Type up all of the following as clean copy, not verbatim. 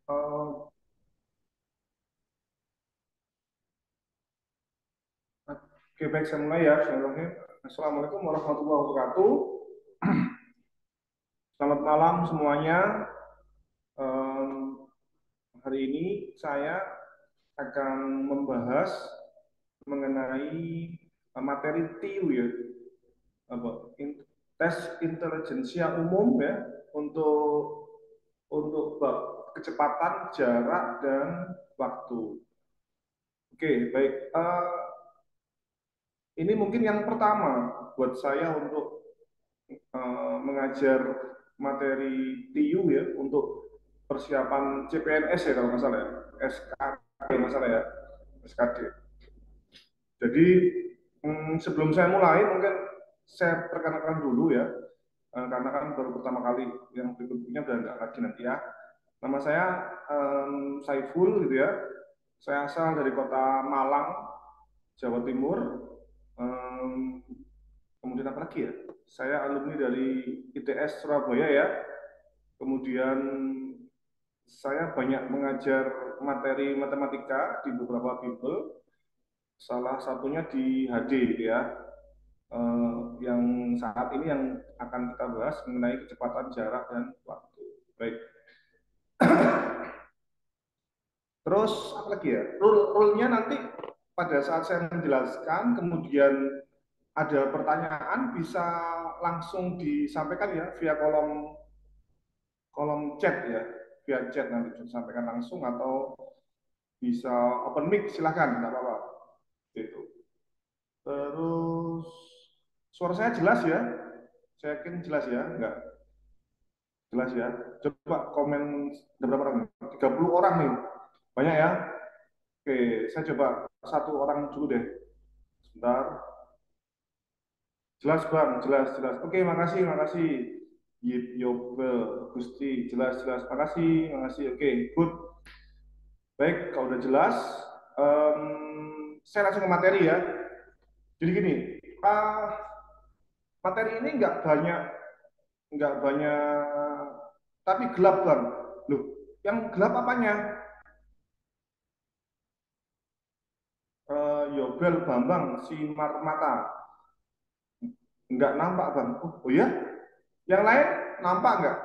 Eh, Oke, baik, saya mulai ya. Bismillahirrahmanirrahim. Assalamualaikum warahmatullahi wabarakatuh. Selamat malam semuanya. Em, Hari ini saya akan membahas mengenai materi TIU ya, apa, tes intelijensia umum ya, untuk bab kecepatan, jarak, dan waktu. Oke, baik. Ini mungkin yang pertama buat saya untuk mengajar materi TIU ya, untuk persiapan CPNS ya kalau nggak salah ya, SKD kalau nggak salah ya, SKD. Jadi sebelum saya mulai mungkin saya perkenalkan dulu ya, karena kan baru pertama kali, yang berikutnya udah nggak lagi nanti ya. Nama saya Saiful gitu ya. Saya asal dari kota Malang, Jawa Timur. Em, Kemudian apa lagi ya? Saya alumni dari ITS Surabaya ya. Kemudian saya banyak mengajar materi matematika di beberapa bimbel. Salah satunya di HD gitu ya. Yang saat ini yang akan kita bahas mengenai kecepatan, jarak, dan waktu. Baik. Terus apa lagi ya? Rule-nya nanti pada saat saya menjelaskan, kemudian ada pertanyaan, bisa langsung disampaikan ya via kolom kolom chat ya, via chat nanti bisa disampaikan langsung, atau bisa open mic, silahkan, nggak apa-apa. Gitu. Terus suara saya jelas ya? Saya yakin jelas ya, nggak jelas ya. Coba komen, ada berapa orang? 30 orang nih, banyak ya. Oke, saya coba satu orang dulu deh. Sebentar. Jelas bang, jelas jelas. Oke, makasih makasih. Yip Yobel Gusti, jelas jelas. Makasih makasih. Oke, good. Baik, kalau udah jelas, saya langsung ke materi ya. Jadi gini, uh, materi ini nggak banyak, tapi gelap bang. Loh, yang gelap apanya? Yobel Bambang Sinar Mata, nggak nampak bang. Oh ya, yang lain nampak nggak?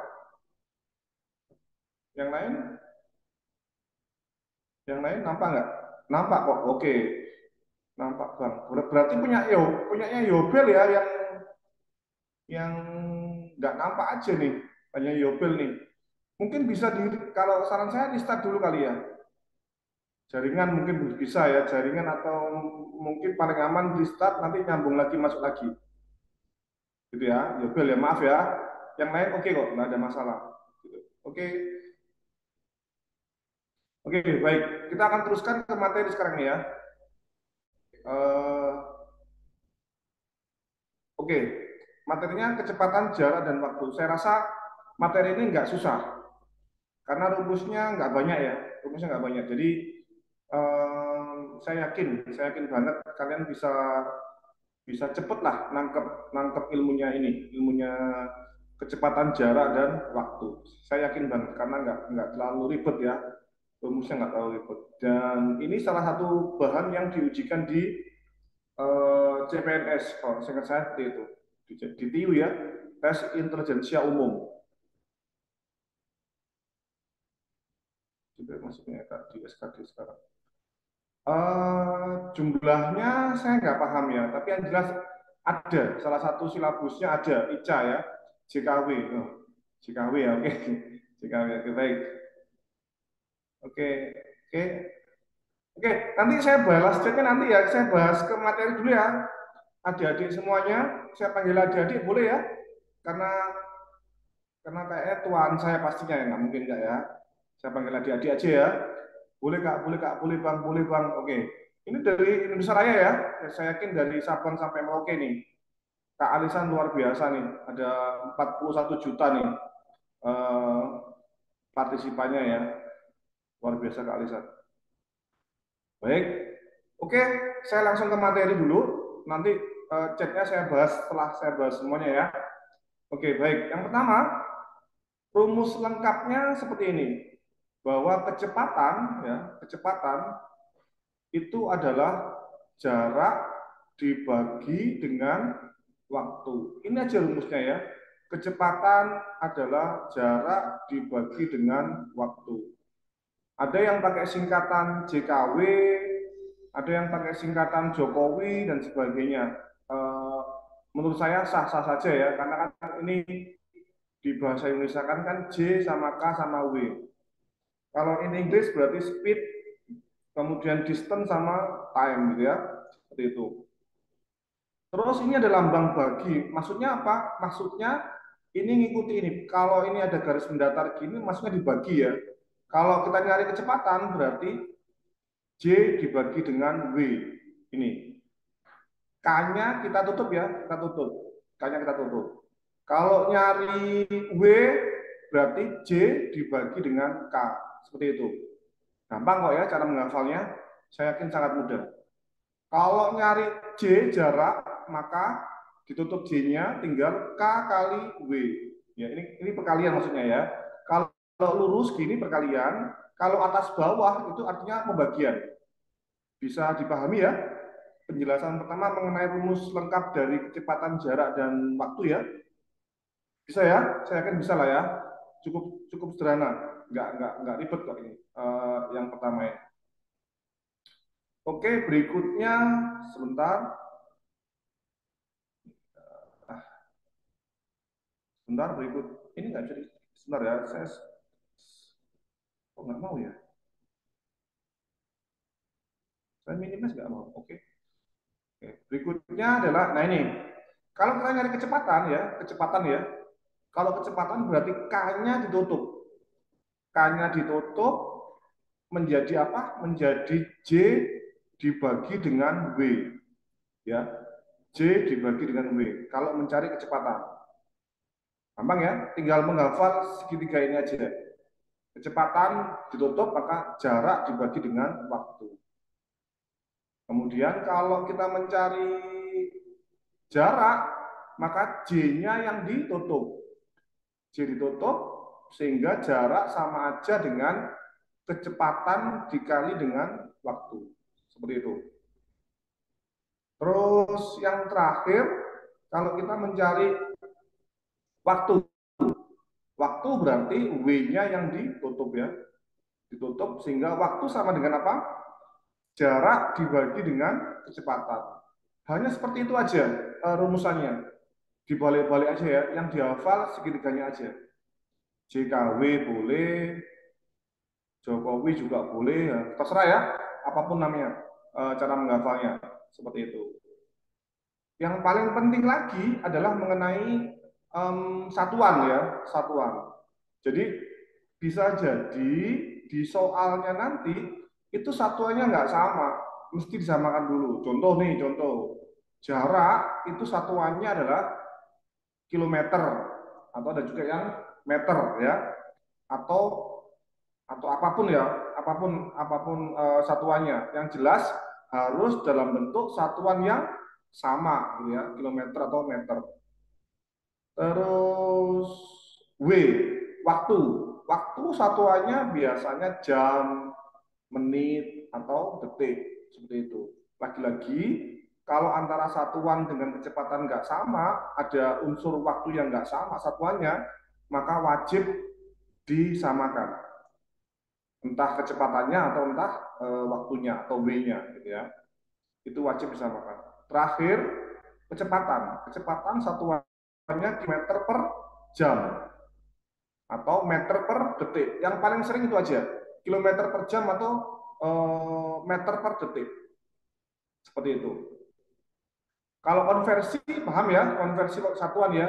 Yang lain, nampak nggak? Nampak kok. Oke, nampak bang. Berarti punyanya Yobel ya, yang nggak nampak aja nih, hanya Yobel nih. Mungkin bisa kalau saran saya di start dulu kali ya. Jaringan mungkin bisa ya, jaringan, atau mungkin paling aman di start, nanti nyambung lagi, masuk lagi. Gitu ya, Yobel ya, maaf ya. Yang lain oke kok, nggak ada masalah. Gitu. Oke, oke, baik. Kita akan teruskan ke materi sekarang nih ya. Eh, oke, materinya kecepatan, jarak, dan waktu. Saya rasa materi ini nggak susah, karena rumusnya nggak banyak ya. Rumusnya nggak banyak. Jadi saya yakin banget kalian bisa bisa cepet lah nangkep nangkep ilmunya ini, ilmunya kecepatan, jarak, dan waktu. Saya yakin banget karena nggak terlalu ribet ya, rumusnya nggak terlalu ribet. Dan ini salah satu bahan yang diujikan di CPNS, kalau singkat saya seperti itu, di TIU ya, tes intelijensia umum. Juga masuknya di SKD sekarang. Jumlahnya saya nggak paham ya, tapi yang jelas ada, salah satu silabusnya ada ICA ya, JKW. Oh, JKW ya, oke. JKW, oke, baik. Oke, oke, oke. Nanti saya balas chatnya nanti ya, saya bahas ke materi dulu ya. Adik-adik semuanya, saya panggil adik-adik boleh ya? Karena kayaknya tuan saya pastinya ya, nggak mungkin nggak ya. Saya panggil adik-adik aja ya. Boleh kak, boleh kak, boleh bang, boleh bang. Oke. Ini dari Indonesia Raya ya. Saya yakin dari Sabang sampai Merauke nih. Kak Alisan luar biasa nih. Ada 41 juta nih eh, partisipannya ya. Luar biasa Kak Alisan. Baik. Oke, saya langsung ke materi dulu. Nanti chatnya saya bahas setelah saya bahas semuanya ya. Oke, baik. Yang pertama, rumus lengkapnya seperti ini. bahwa kecepatan ya, kecepatan itu adalah jarak dibagi dengan waktu. Ini aja rumusnya ya. Kecepatan adalah jarak dibagi dengan waktu. Ada yang pakai singkatan JKW, ada yang pakai singkatan Jokowi dan sebagainya. Eh, menurut saya sah-sah saja ya, karena kan ini di bahasa Indonesia kan J sama K sama W. Kalau in English berarti speed, kemudian distance sama time gitu ya, seperti itu. Terus ini ada lambang bagi, maksudnya apa? Maksudnya ini ngikuti ini. Kalau ini ada garis mendatar gini, maksudnya dibagi ya. Kalau kita nyari kecepatan berarti J dibagi dengan W. Ini. K-nya kita tutup ya, kita tutup. K-nya kita tutup. Kalau nyari W berarti J dibagi dengan K. Seperti itu. Gampang kok ya cara menghafalnya. Saya yakin sangat mudah. Kalau nyari J jarak, maka ditutup J-nya tinggal K kali W. Ya, ini perkalian maksudnya ya. Kalau lurus gini perkalian, kalau atas bawah itu artinya pembagian. Bisa dipahami ya? Penjelasan pertama mengenai rumus lengkap dari kecepatan jarak dan waktu ya. Bisa ya? Saya yakin bisa lah ya. Cukup cukup sederhana. Nggak ribet kok ini. Yang pertama ya. Oke, berikutnya sebentar. Sebentar berikut. Ini nggak bisa. Sebentar ya. Saya kok nggak mau ya. Saya minimize nggak mau. Oke. Oke. Berikutnya adalah, nah ini. Kalau kita nyari kecepatan ya, kecepatan ya. Kalau kecepatan berarti K-nya ditutup. K-nya ditutup menjadi apa? Menjadi J dibagi dengan W. Ya, J dibagi dengan W. Kalau mencari kecepatan, gampang ya. Tinggal menghafal segitiga ini aja. Kecepatan ditutup maka jarak dibagi dengan waktu. Kemudian kalau kita mencari jarak, maka J-nya yang ditutup. J ditutup sehingga jarak sama aja dengan kecepatan dikali dengan waktu. Seperti itu. Terus yang terakhir, kalau kita mencari waktu, waktu berarti W-nya yang ditutup ya. Ditutup sehingga waktu sama dengan apa? Jarak dibagi dengan kecepatan. Hanya seperti itu aja rumusannya. Dibalik-balik aja ya, yang dihafal segitiganya aja. JKW boleh, Jokowi juga boleh, ya. Terserah ya, apapun namanya, cara menghafalnya, seperti itu. Yang paling penting lagi adalah mengenai satuan ya, satuan. Jadi bisa jadi di soalnya nanti itu satuannya nggak sama, mesti disamakan dulu. Contoh nih, contoh jarak itu satuannya adalah kilometer atau ada juga yang meter ya, atau apapun ya, apapun satuannya. Yang jelas harus dalam bentuk satuan yang sama, gitu ya, kilometer atau meter. Terus W, waktu. Waktu satuannya biasanya jam, menit, atau detik. Seperti itu. Lagi-lagi, kalau antara satuan dengan kecepatan nggak sama, ada unsur waktu yang nggak sama satuannya, maka wajib disamakan. Entah kecepatannya atau entah waktunya atau W-nya. Gitu ya. Itu wajib disamakan. Terakhir, kecepatan. Kecepatan satuannya kilometer per jam atau meter per detik. Yang paling sering itu aja, kilometer per jam atau meter per detik. Seperti itu. Kalau konversi, paham ya, konversi satuan ya.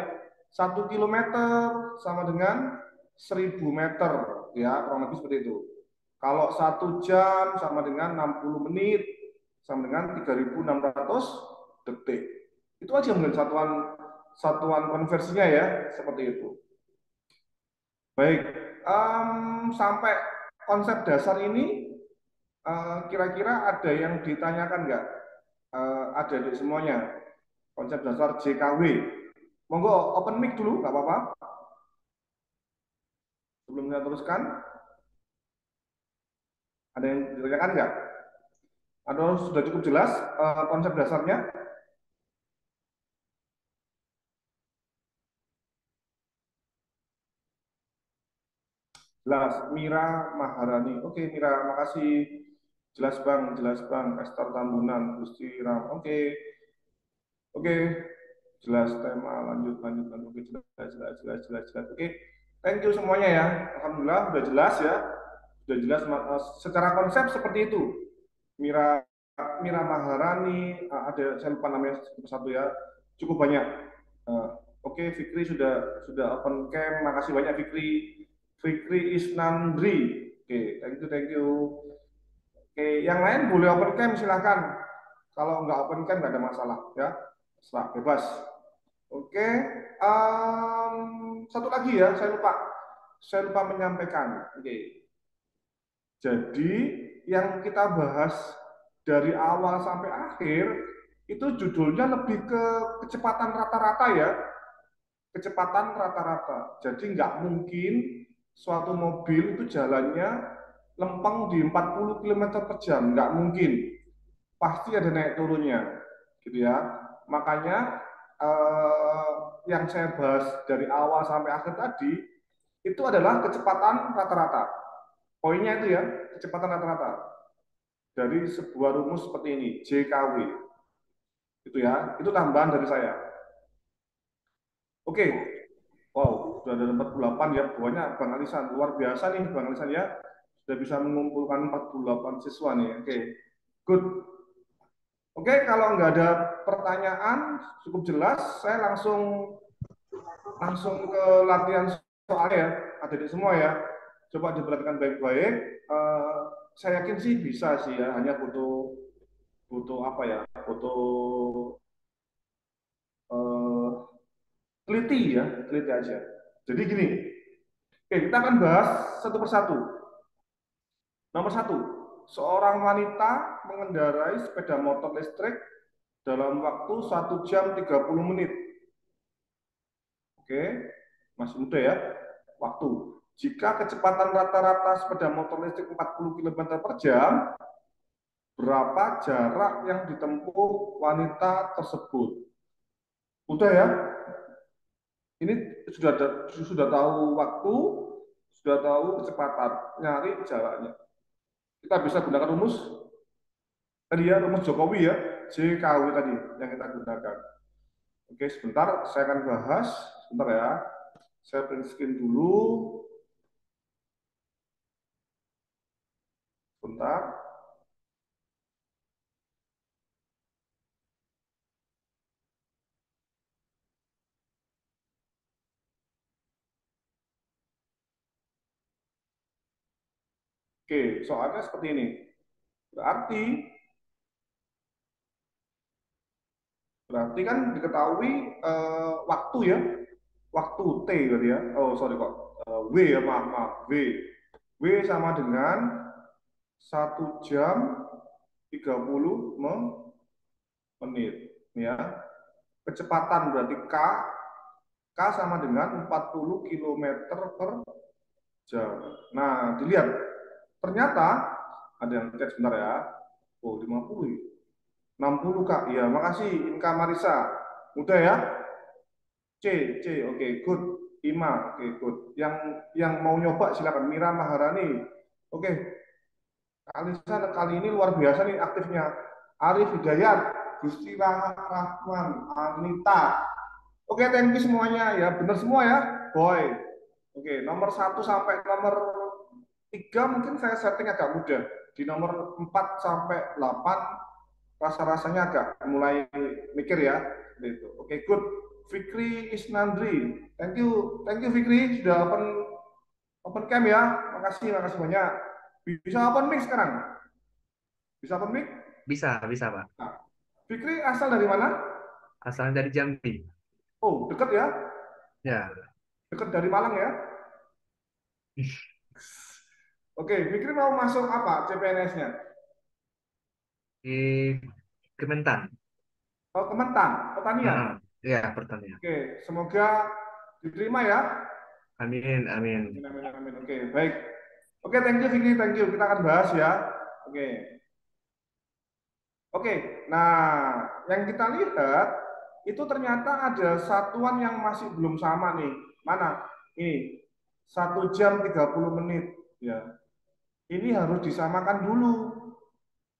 1 kilometer sama dengan 1.000 meter, ya, kurang lebih seperti itu. Kalau 1 jam sama dengan 60 menit, sama dengan 3.600 detik. Itu aja mungkin satuan satuan konversinya ya, seperti itu. Baik, sampai konsep dasar ini kira-kira ada yang ditanyakan nggak? Ada di semuanya. Konsep dasar JKW. Monggo open mic dulu, nggak apa-apa. Sebelum saya teruskan. Ada yang ditanyakan nggak? Atau sudah cukup jelas konsep dasarnya? Jelas, Mira Maharani. Oke, Mira, makasih. Jelas Bang. Esther Tambunan, Gusti Ram. Oke, oke, jelas tema lanjut. Oke, jelas. Oke, thank you semuanya ya. Alhamdulillah, sudah jelas ya. Sudah jelas secara konsep seperti itu. Mira Mira Maharani, ada saya lupa namanya satu ya. Cukup banyak. Eh, Oke, Fikri sudah open cam. Makasih banyak Fikri. Fikri Isnandri. Oke, thank you. Oke, yang lain boleh open cam silahkan. Kalau nggak open cam nggak ada masalah ya. Setelah bebas. Oke, satu lagi ya, saya lupa menyampaikan. Oke, jadi yang kita bahas dari awal sampai akhir itu judulnya lebih ke kecepatan rata-rata ya, kecepatan rata-rata. Jadi nggak mungkin suatu mobil itu jalannya lempeng di 40 km per jam, nggak mungkin. Pasti ada naik turunnya, gitu ya. Makanya eh, yang saya bahas dari awal sampai akhir tadi itu adalah kecepatan rata-rata. Poinnya itu ya, kecepatan rata-rata dari sebuah rumus seperti ini, JKW. Itu ya, itu tambahan dari saya. Oke, wow, sudah ada 48 ya, pokoknya Bang Alisan, luar biasa nih Bang Alisan ya, sudah bisa mengumpulkan 48 siswa nih, oke, good. Oke, kalau nggak ada pertanyaan, cukup jelas, saya langsung langsung ke latihan soalnya ya, adik-adik semua ya, coba diperhatikan baik-baik. Eh, saya yakin sih bisa sih ya, hanya butuh butuh apa ya, butuh eh, teliti ya, teliti aja. Jadi gini, oke, kita akan bahas satu persatu. Nomor satu, seorang wanita mengendarai sepeda motor listrik dalam waktu 1 jam 30 menit. Oke, masih muda ya, waktu. Jika kecepatan rata-rata sepeda motor listrik 40 km per jam, berapa jarak yang ditempuh wanita tersebut? Udah ya, ini sudah tahu waktu, sudah tahu kecepatan, nyari jaraknya. Kita bisa gunakan rumus tadi ya, rumus Jokowi ya, JKW tadi yang kita gunakan. Oke, sebentar saya akan bahas, sebentar ya. Saya print screen dulu, sebentar. Oke, soalnya seperti ini. Berarti berarti kan diketahui waktu ya, waktu T berarti ya. Oh, sorry kok. W ya, maaf. W sama dengan 1 jam 30 menit. Ya. Kecepatan berarti K sama dengan 40 km per jam. Nah, dilihat. Ternyata, ada yang cek sebentar ya. Oh, 50 ya. 60 Kak. Iya, makasih Inka Marisa. Mudah ya? Oke, good. Ima, oke, good. Yang mau nyoba silakan. Mira Maharani. Oke, Alisa kali ini luar biasa nih aktifnya. Arif Hidayat, Gusti Rahman, Anita. Oke, thank you semuanya ya. Benar semua ya, boy. Oke, nomor 1 sampai nomor 3 mungkin saya setting agak mudah. Di nomor 4 sampai 8 rasa-rasanya agak mulai mikir ya. Gitu. Oke, good. Fikri Isnandri. Thank you Fikri sudah open cam ya. Makasih banyak. Bisa open mic sekarang? Bisa open mic? Bisa, bisa, Pak. Nah, Fikri asal dari mana? Asalnya dari Jambi. Oh, dekat ya. Ya, Dekat dari Malang ya. Oke, Fikri mau masuk apa CPNS-nya? di Kementan. Oh, Kementan, Pertanian. Heeh. Ya, pertanian. Oke, semoga diterima ya. Amin, Amin, amin. amin, amin. Oke, baik. Oke, thank you Vicky, thank you. Kita akan bahas ya. Oke. Oke, nah yang kita lihat itu ternyata ada satuan yang masih belum sama nih. Mana? Ini 1 jam 30 menit. Ya, ini harus disamakan dulu.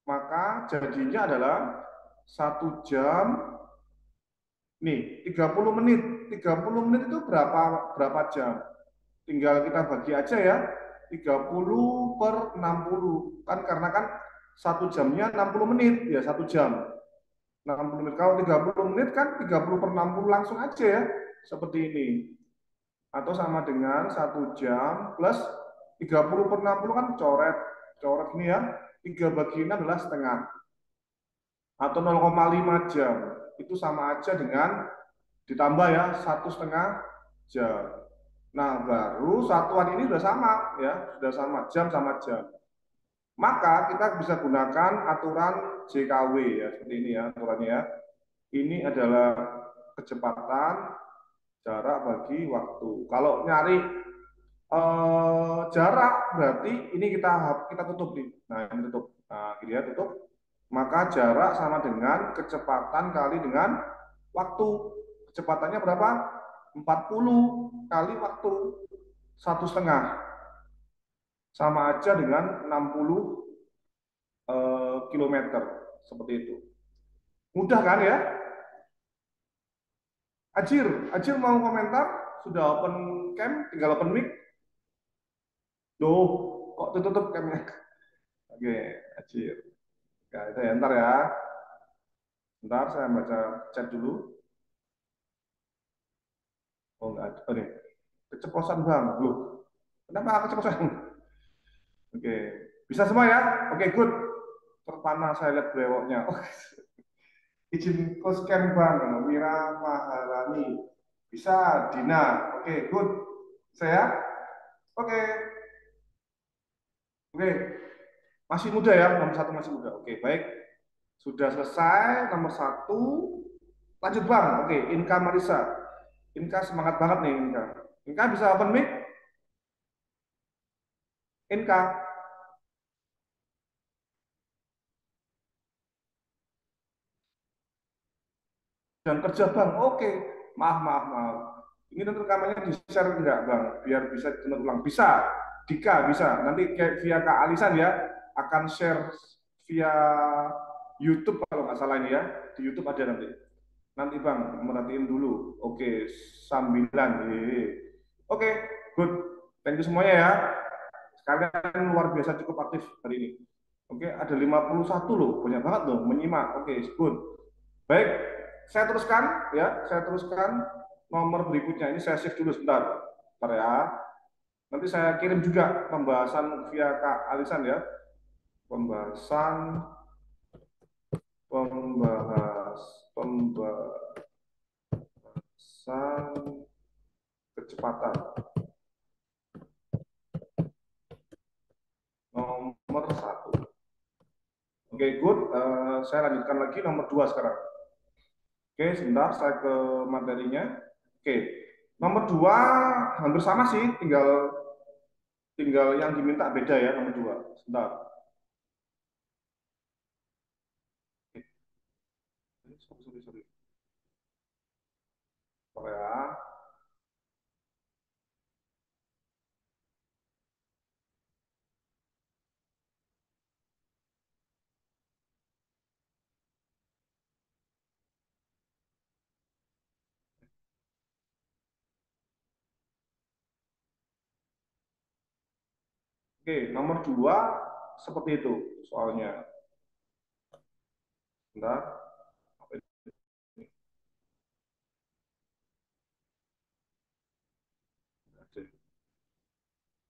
Maka jadinya adalah 1 jam, nih 30 menit. 30 menit itu berapa berapa jam? Tinggal kita bagi aja ya. 30 per 60 kan, karena kan 1 jamnya 60 menit ya, 1 jam 60 menit. Kalau 30 menit kan 30 per 60 langsung aja ya. Seperti ini. Atau sama dengan 1 jam plus 30 per 60 kan coret. Coret ini ya. 3 bagi 6 adalah setengah. Atau 0,5 jam. Itu sama aja dengan ditambah ya 1,5 jam. Nah, baru satuan ini sudah sama ya. Sudah sama jam sama jam. Maka kita bisa gunakan aturan JKW ya. Seperti ini ya aturannya ya. Ini adalah kecepatan jarak bagi waktu. Kalau nyari jarak berarti ini kita kita tutup nih. Nah, ini tutup. Nah, ini ya tutup. Maka jarak sama dengan kecepatan kali dengan waktu. Kecepatannya berapa? 40 kali waktu 1,5. Sama aja dengan 60 kilometer. Seperti itu. Mudah kan ya? Ajir, Ajir mau komentar? Sudah open cam, tinggal open mic. Duh, kok tutup camnya? Oke, Ajir. Ya, itu ya, ntar ya. Ntar saya baca chat dulu. Oh, enggak. Oh, nih. Keceplosan bang. Loh, kenapa keceplosan? Oke, bisa semua ya? Oke, good. Terpana saya lihat brewoknya. Oh, izin scan bang. Wira Maharani. Bisa, Dina. Oke, good. Saya? Oke. Oke, masih muda ya, nomor satu masih muda. Oke, baik. Sudah selesai, nomor satu. Lanjut Bang. Oke, Inka Marisa. Inka semangat banget nih Inka. Inka bisa open mic? Inka, dan kerja Bang. Oke, maaf, maaf, maaf. Ini nanti rekamannya di-share enggak Bang? Biar bisa ditonton ulang. Bisa, Dika bisa. Nanti kayak via Kak Alisan ya, akan share via YouTube kalau nggak salah ini ya. Di YouTube ada nanti. Nanti Bang, merhatiin dulu. Oke, sambilan. Hehehe. Oke, good. Thank you semuanya ya. Kalian luar biasa cukup aktif hari ini. Oke, ada 51 loh. Banyak banget loh menyimak. Oke, good. Baik, saya teruskan ya. Saya teruskan nomor berikutnya. Ini saya save dulu sebentar. Bentar ya. Nanti saya kirim juga pembahasan via Kak Alisan ya. Pembahasan pembahas pembahasan kecepatan nomor satu. Oke, good. Saya lanjutkan lagi nomor dua sekarang. Oke, sebentar saya ke materinya. Oke, nomor dua hampir sama sih, tinggal tinggal yang diminta beda ya nomor dua. Sebentar. Sorry, sorry, sorry. Sorry ya. Oke, nomor dua seperti itu soalnya. Sebentar.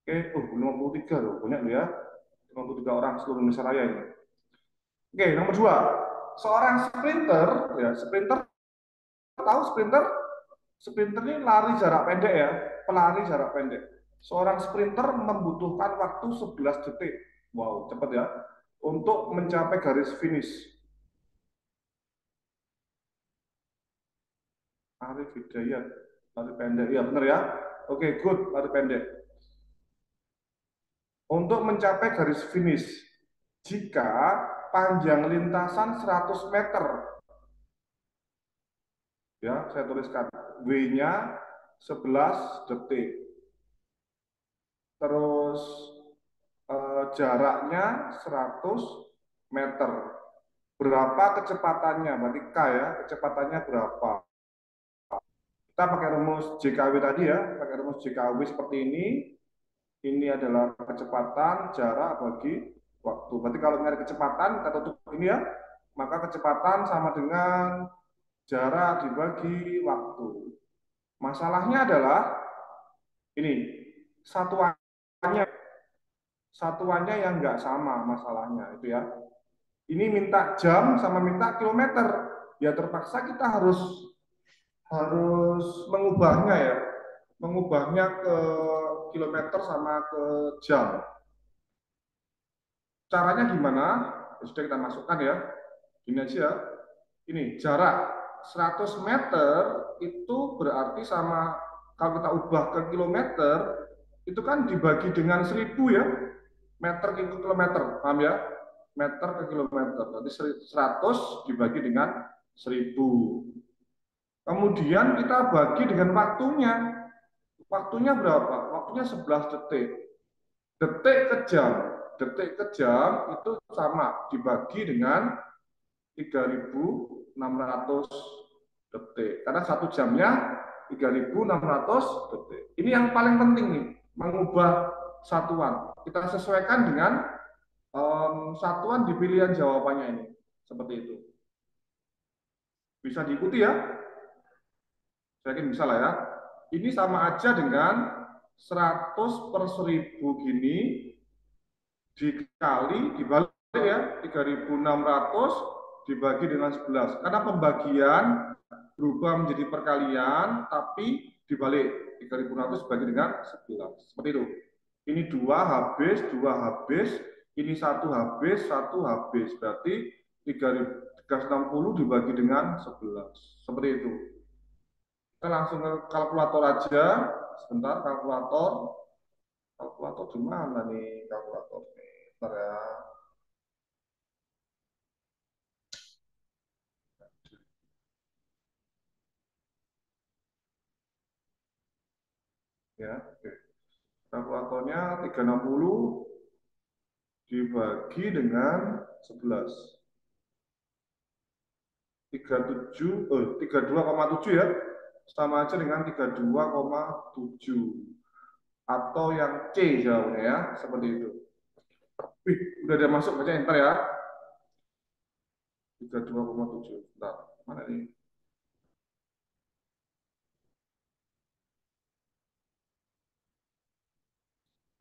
Oke, oh 53 loh, banyak loh ya. 53 orang seluruh Indonesia Raya ini. Oke, nomor dua. Seorang sprinter, ya, sprinter, tahu sprinter? Sprinter ini lari jarak pendek ya, pelari jarak pendek. Seorang sprinter membutuhkan waktu 11 detik. Wow, cepat ya. Untuk mencapai garis finish. Arif Hidayat, lari pendek. Ya, benar ya. Oke, good, lari pendek. untuk mencapai garis finish. Jika panjang lintasan 100 meter, ya saya tuliskan W-nya 11 detik. Terus jaraknya 100 meter. Berapa kecepatannya? Berarti K ya, kecepatannya berapa? Kita pakai rumus JKW tadi ya, pakai rumus JKW seperti ini. Ini adalah kecepatan jarak bagi waktu. Berarti kalau nyari kecepatan, kita tutup ini ya, maka kecepatan sama dengan jarak dibagi waktu. Masalahnya adalah ini, satuannya satuannya yang nggak sama masalahnya itu ya. Ini minta jam sama minta kilometer. Ya terpaksa kita harus mengubahnya ya, mengubahnya ke kilometer sama ke jam. Caranya gimana? Ya, sudah kita masukkan ya. Ini aja. Ini jarak 100 meter itu berarti sama, kalau kita ubah ke kilometer itu kan dibagi dengan 1000 ya. Meter ke kilometer, paham ya? Meter ke kilometer. Berarti 100 dibagi dengan 1000. Kemudian kita bagi dengan waktunya. Waktunya berapa? Waktunya 11 detik. Detik ke jam. Detik ke jam itu sama dibagi dengan 3.600 detik. Karena satu jamnya 3.600 detik. Ini yang paling penting nih, mengubah satuan. Kita sesuaikan dengan satuan di pilihan jawabannya ini. Seperti itu. Bisa diikuti ya? Saya yakin bisa lah ya. Ini sama aja dengan 100 per 1000 gini dibalik ya, 3.600 dibagi dengan 11. Karena pembagian berubah menjadi perkalian, tapi dibalik 3.600 dibagi dengan 11. Seperti itu. Ini 2 habis, 2 habis, ini 1 habis, 1 habis. Berarti 360 dibagi dengan 11. Seperti itu. Kita langsung ke kalkulator aja. Sebentar, kalkulator. Kalkulator di mana nih kalkulator nih? Bentar ya. Ya, oke. Kalkulatornya 360 dibagi dengan 11. 32,7 ya. Sama aja dengan 32,7. Atau yang C jawabnya ya, seperti itu. Wih, udah ada masuk, baca enter ya. 32,7. Bentar, mana nih?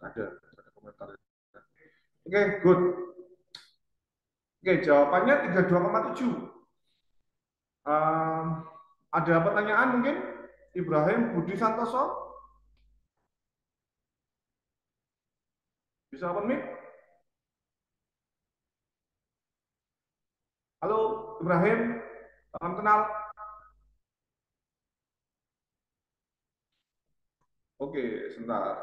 Ada komentar. Oke, good. Oke, jawabannya 32,7. Ada pertanyaan mungkin? Ibrahim Budi Santoso? Bisa open mic? Halo, Ibrahim. Salam kenal. Oke, sebentar.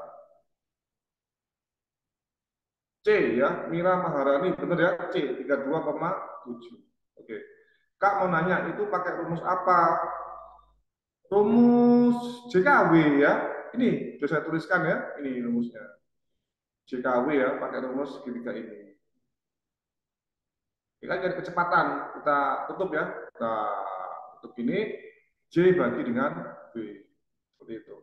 C ya, Mira Maharani, benar ya? C, 32,7. Oke. Kak mau nanya, itu pakai rumus apa? Rumus JKW ya. Ini sudah saya tuliskan ya, ini rumusnya. JKW ya, pakai rumus segitiga ini. Kita cari kecepatan, kita tutup ya. Kita tutup ini, J bagi dengan B. Seperti itu.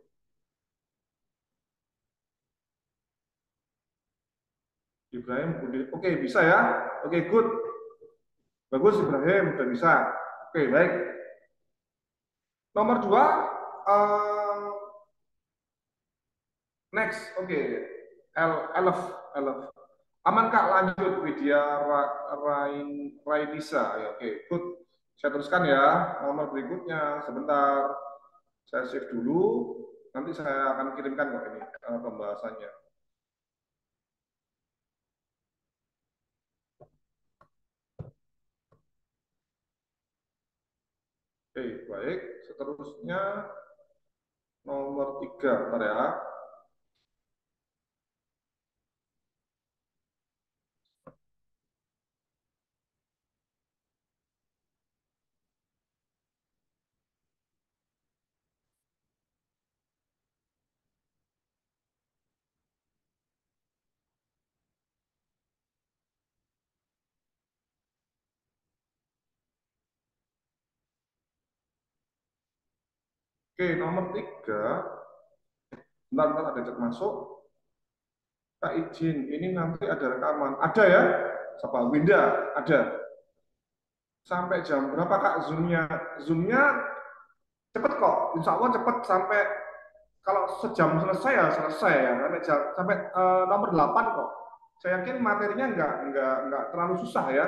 Ibrahim, oke bisa ya. Oke, good. Bagus Ibrahim, sudah bisa. Oke, baik. Nomor 2, next, oke. Elf, Elf. Aman Kak, lanjut Widya Rainisa. Ya, oke, good. Saya teruskan ya. Nomor berikutnya, sebentar. Saya save dulu. Nanti saya akan kirimkan kok ini pembahasannya. Oke, baik. Seterusnya nomor 3, bentar ya. Oke, nomor 3. Bentar, ada chat masuk. Kak izin, ini nanti ada rekaman. Ada ya? Siapa? Winda, ada. Sampai jam berapa Kak Zoom-nya? Zoom-nya cepet kok. Insya Allah cepet sampai kalau sejam selesai ya selesai ya. Sampai nomor 8 kok. Saya yakin materinya nggak terlalu susah ya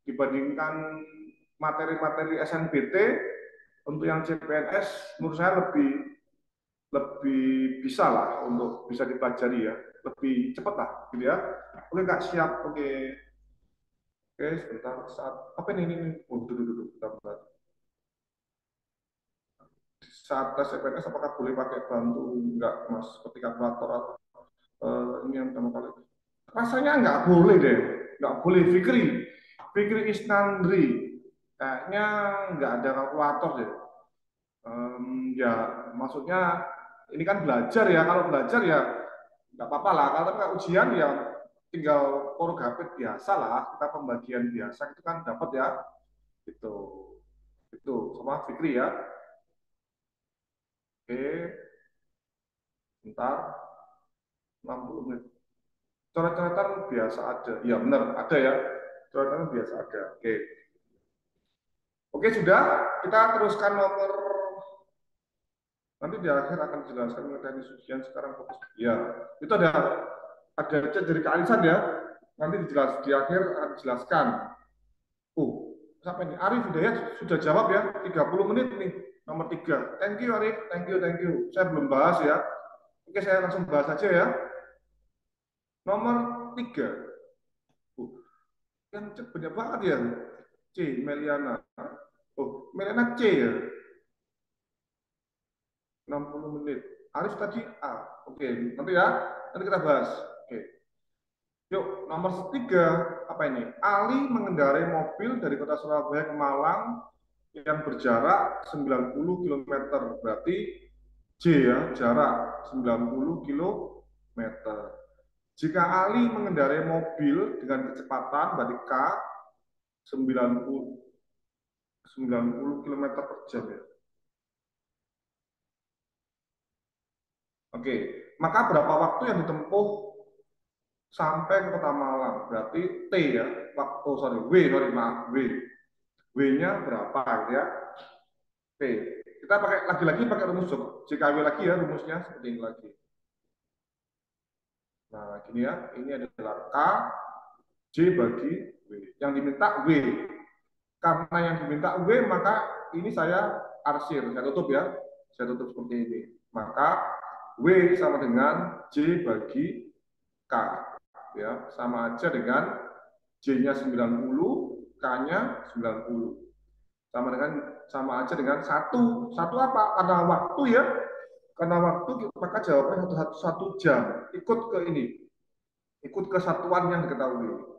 dibandingkan materi-materi SNBT untuk yang CPNS menurut saya lebih lebih bisa lah untuk bisa dipelajari ya lebih cepat lah gitu ya. Oke Kak siap. Oke. Oke sebentar saat apa ini oh, duduk bentar, bentar. Saat tes CPNS apakah boleh pakai bantu enggak Mas seperti kalkulator atau ini yang pertama kali rasanya nggak boleh deh, nggak boleh. Fikri Fikri Isnandri kayaknya nggak ada kalkulator deh. Ya maksudnya ini kan belajar ya, kalau belajar ya nggak apa-apa lah. Kalau ujian ya tinggal porgapit biasa lah, kita pembagian biasa itu kan dapat ya. Itu itu sama Fikri ya. Oke, bentar 60 menit. Coret-coretan biasa ada. Ya benar, ada ya. Coret-coretan biasa ada. Oke. Oke, sudah. Kita teruskan nomor nanti di akhir akan dijelaskan mengenai ujian sekarang fokus. Ya, itu ada chat dari Kak Alisan ya. Nanti di akhir akan dijelaskan. Sampai ini Arif Hidayat sudah jawab ya, 30 menit nih, nomor 3. Thank you Arif, thank you. Saya belum bahas ya. Oke, saya langsung bahas aja ya. Nomor 3. Yang cek banyak banget ya. C, Meliana. Meliana C ya, 60 menit. Arif tadi A. Oke, nanti ya, nanti kita bahas. Oke. Yuk, nomor 3, apa ini? Ali mengendarai mobil dari kota Surabaya ke Malang yang berjarak 90 kilometer. Berarti J ya, jarak 90 kilometer. Jika Ali mengendarai mobil dengan kecepatan, berarti K 90 kilometer per jam ya. Oke, maka berapa waktu yang ditempuh sampai ke kota Malang? Berarti T ya, waktu maaf, W. W-nya berapa gitu ya? Oke, kita pakai lagi-lagi pakai rumus JKW lagi ya, rumusnya seperti ini lagi. Nah, gini ya, ini adalah K, J bagi W. Yang diminta W. Karena yang diminta W, maka ini saya arsir, saya tutup ya. Saya tutup seperti ini. Maka W sama dengan J bagi K. Ya, sama aja dengan J-nya 90, K-nya 90. Sama aja dengan satu. Satu apa? Karena waktu ya. Karena waktu maka jawabannya satu jam. Ikut ke ini. Ikut ke satuan yang diketahui.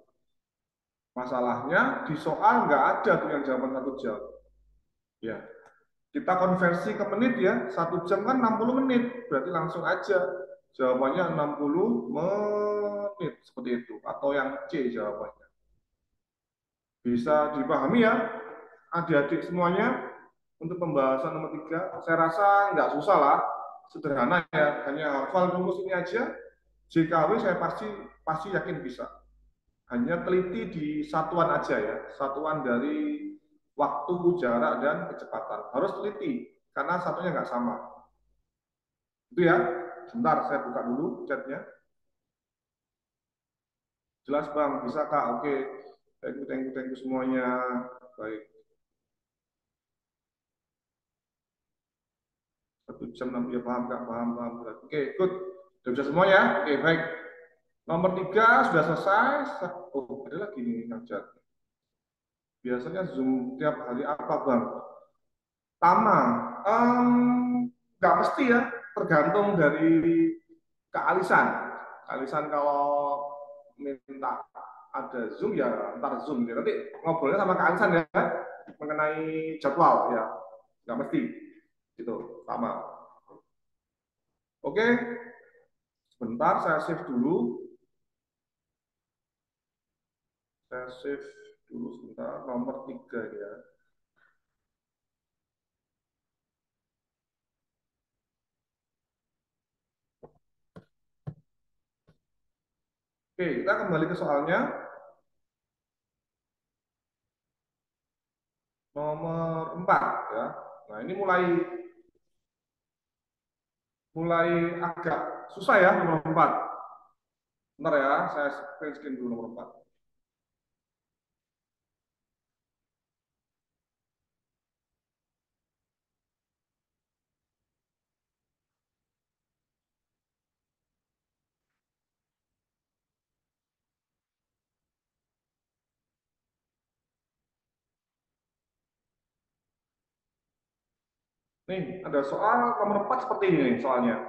Masalahnya di soal nggak ada tuh yang jawaban satu jam. Ya, kita konversi ke menit ya. Satu jam kan 60 menit. Berarti langsung aja jawabannya 60 menit seperti itu. Atau yang C jawabannya. Bisa dipahami ya adik-adik semuanya untuk pembahasan nomor 3. Saya rasa nggak susah lah. Sederhana ya. Hanya hafal rumus ini aja. JKW saya pasti yakin bisa. Hanya teliti di satuan aja ya, satuan dari waktu, jarak, dan kecepatan. Harus teliti, karena satunya nggak sama. Itu ya, sebentar saya buka dulu chatnya. Jelas Bang, bisa Kak? Oke, thank you semuanya. Baik, 1 jam 6 ya paham Kak, paham. Oke, good. Sudah bisa semua ya? Oke, baik. Nomor 3 sudah selesai. Oh, ada lagi nih yang chat. Biasanya Zoom tiap hari apa Bang? Tama, nggak mesti ya, tergantung dari kealisan. Kealisan kalau minta ada Zoom ya ntar Zoom ya. Nanti ngobrolnya sama kealisan ya mengenai jadwal ya, nggak mesti gitu. Sama. Oke, sebentar saya save dulu. Saya save dulu sebentar nomor 3 ya. Oke, kita kembali ke soalnya. Nomor 4 ya. Nah, ini mulai mulai agak susah ya nomor 4. Bentar ya, saya print screen dulu nomor 4. Nih, ada soal nomor 4 seperti ini nih soalnya.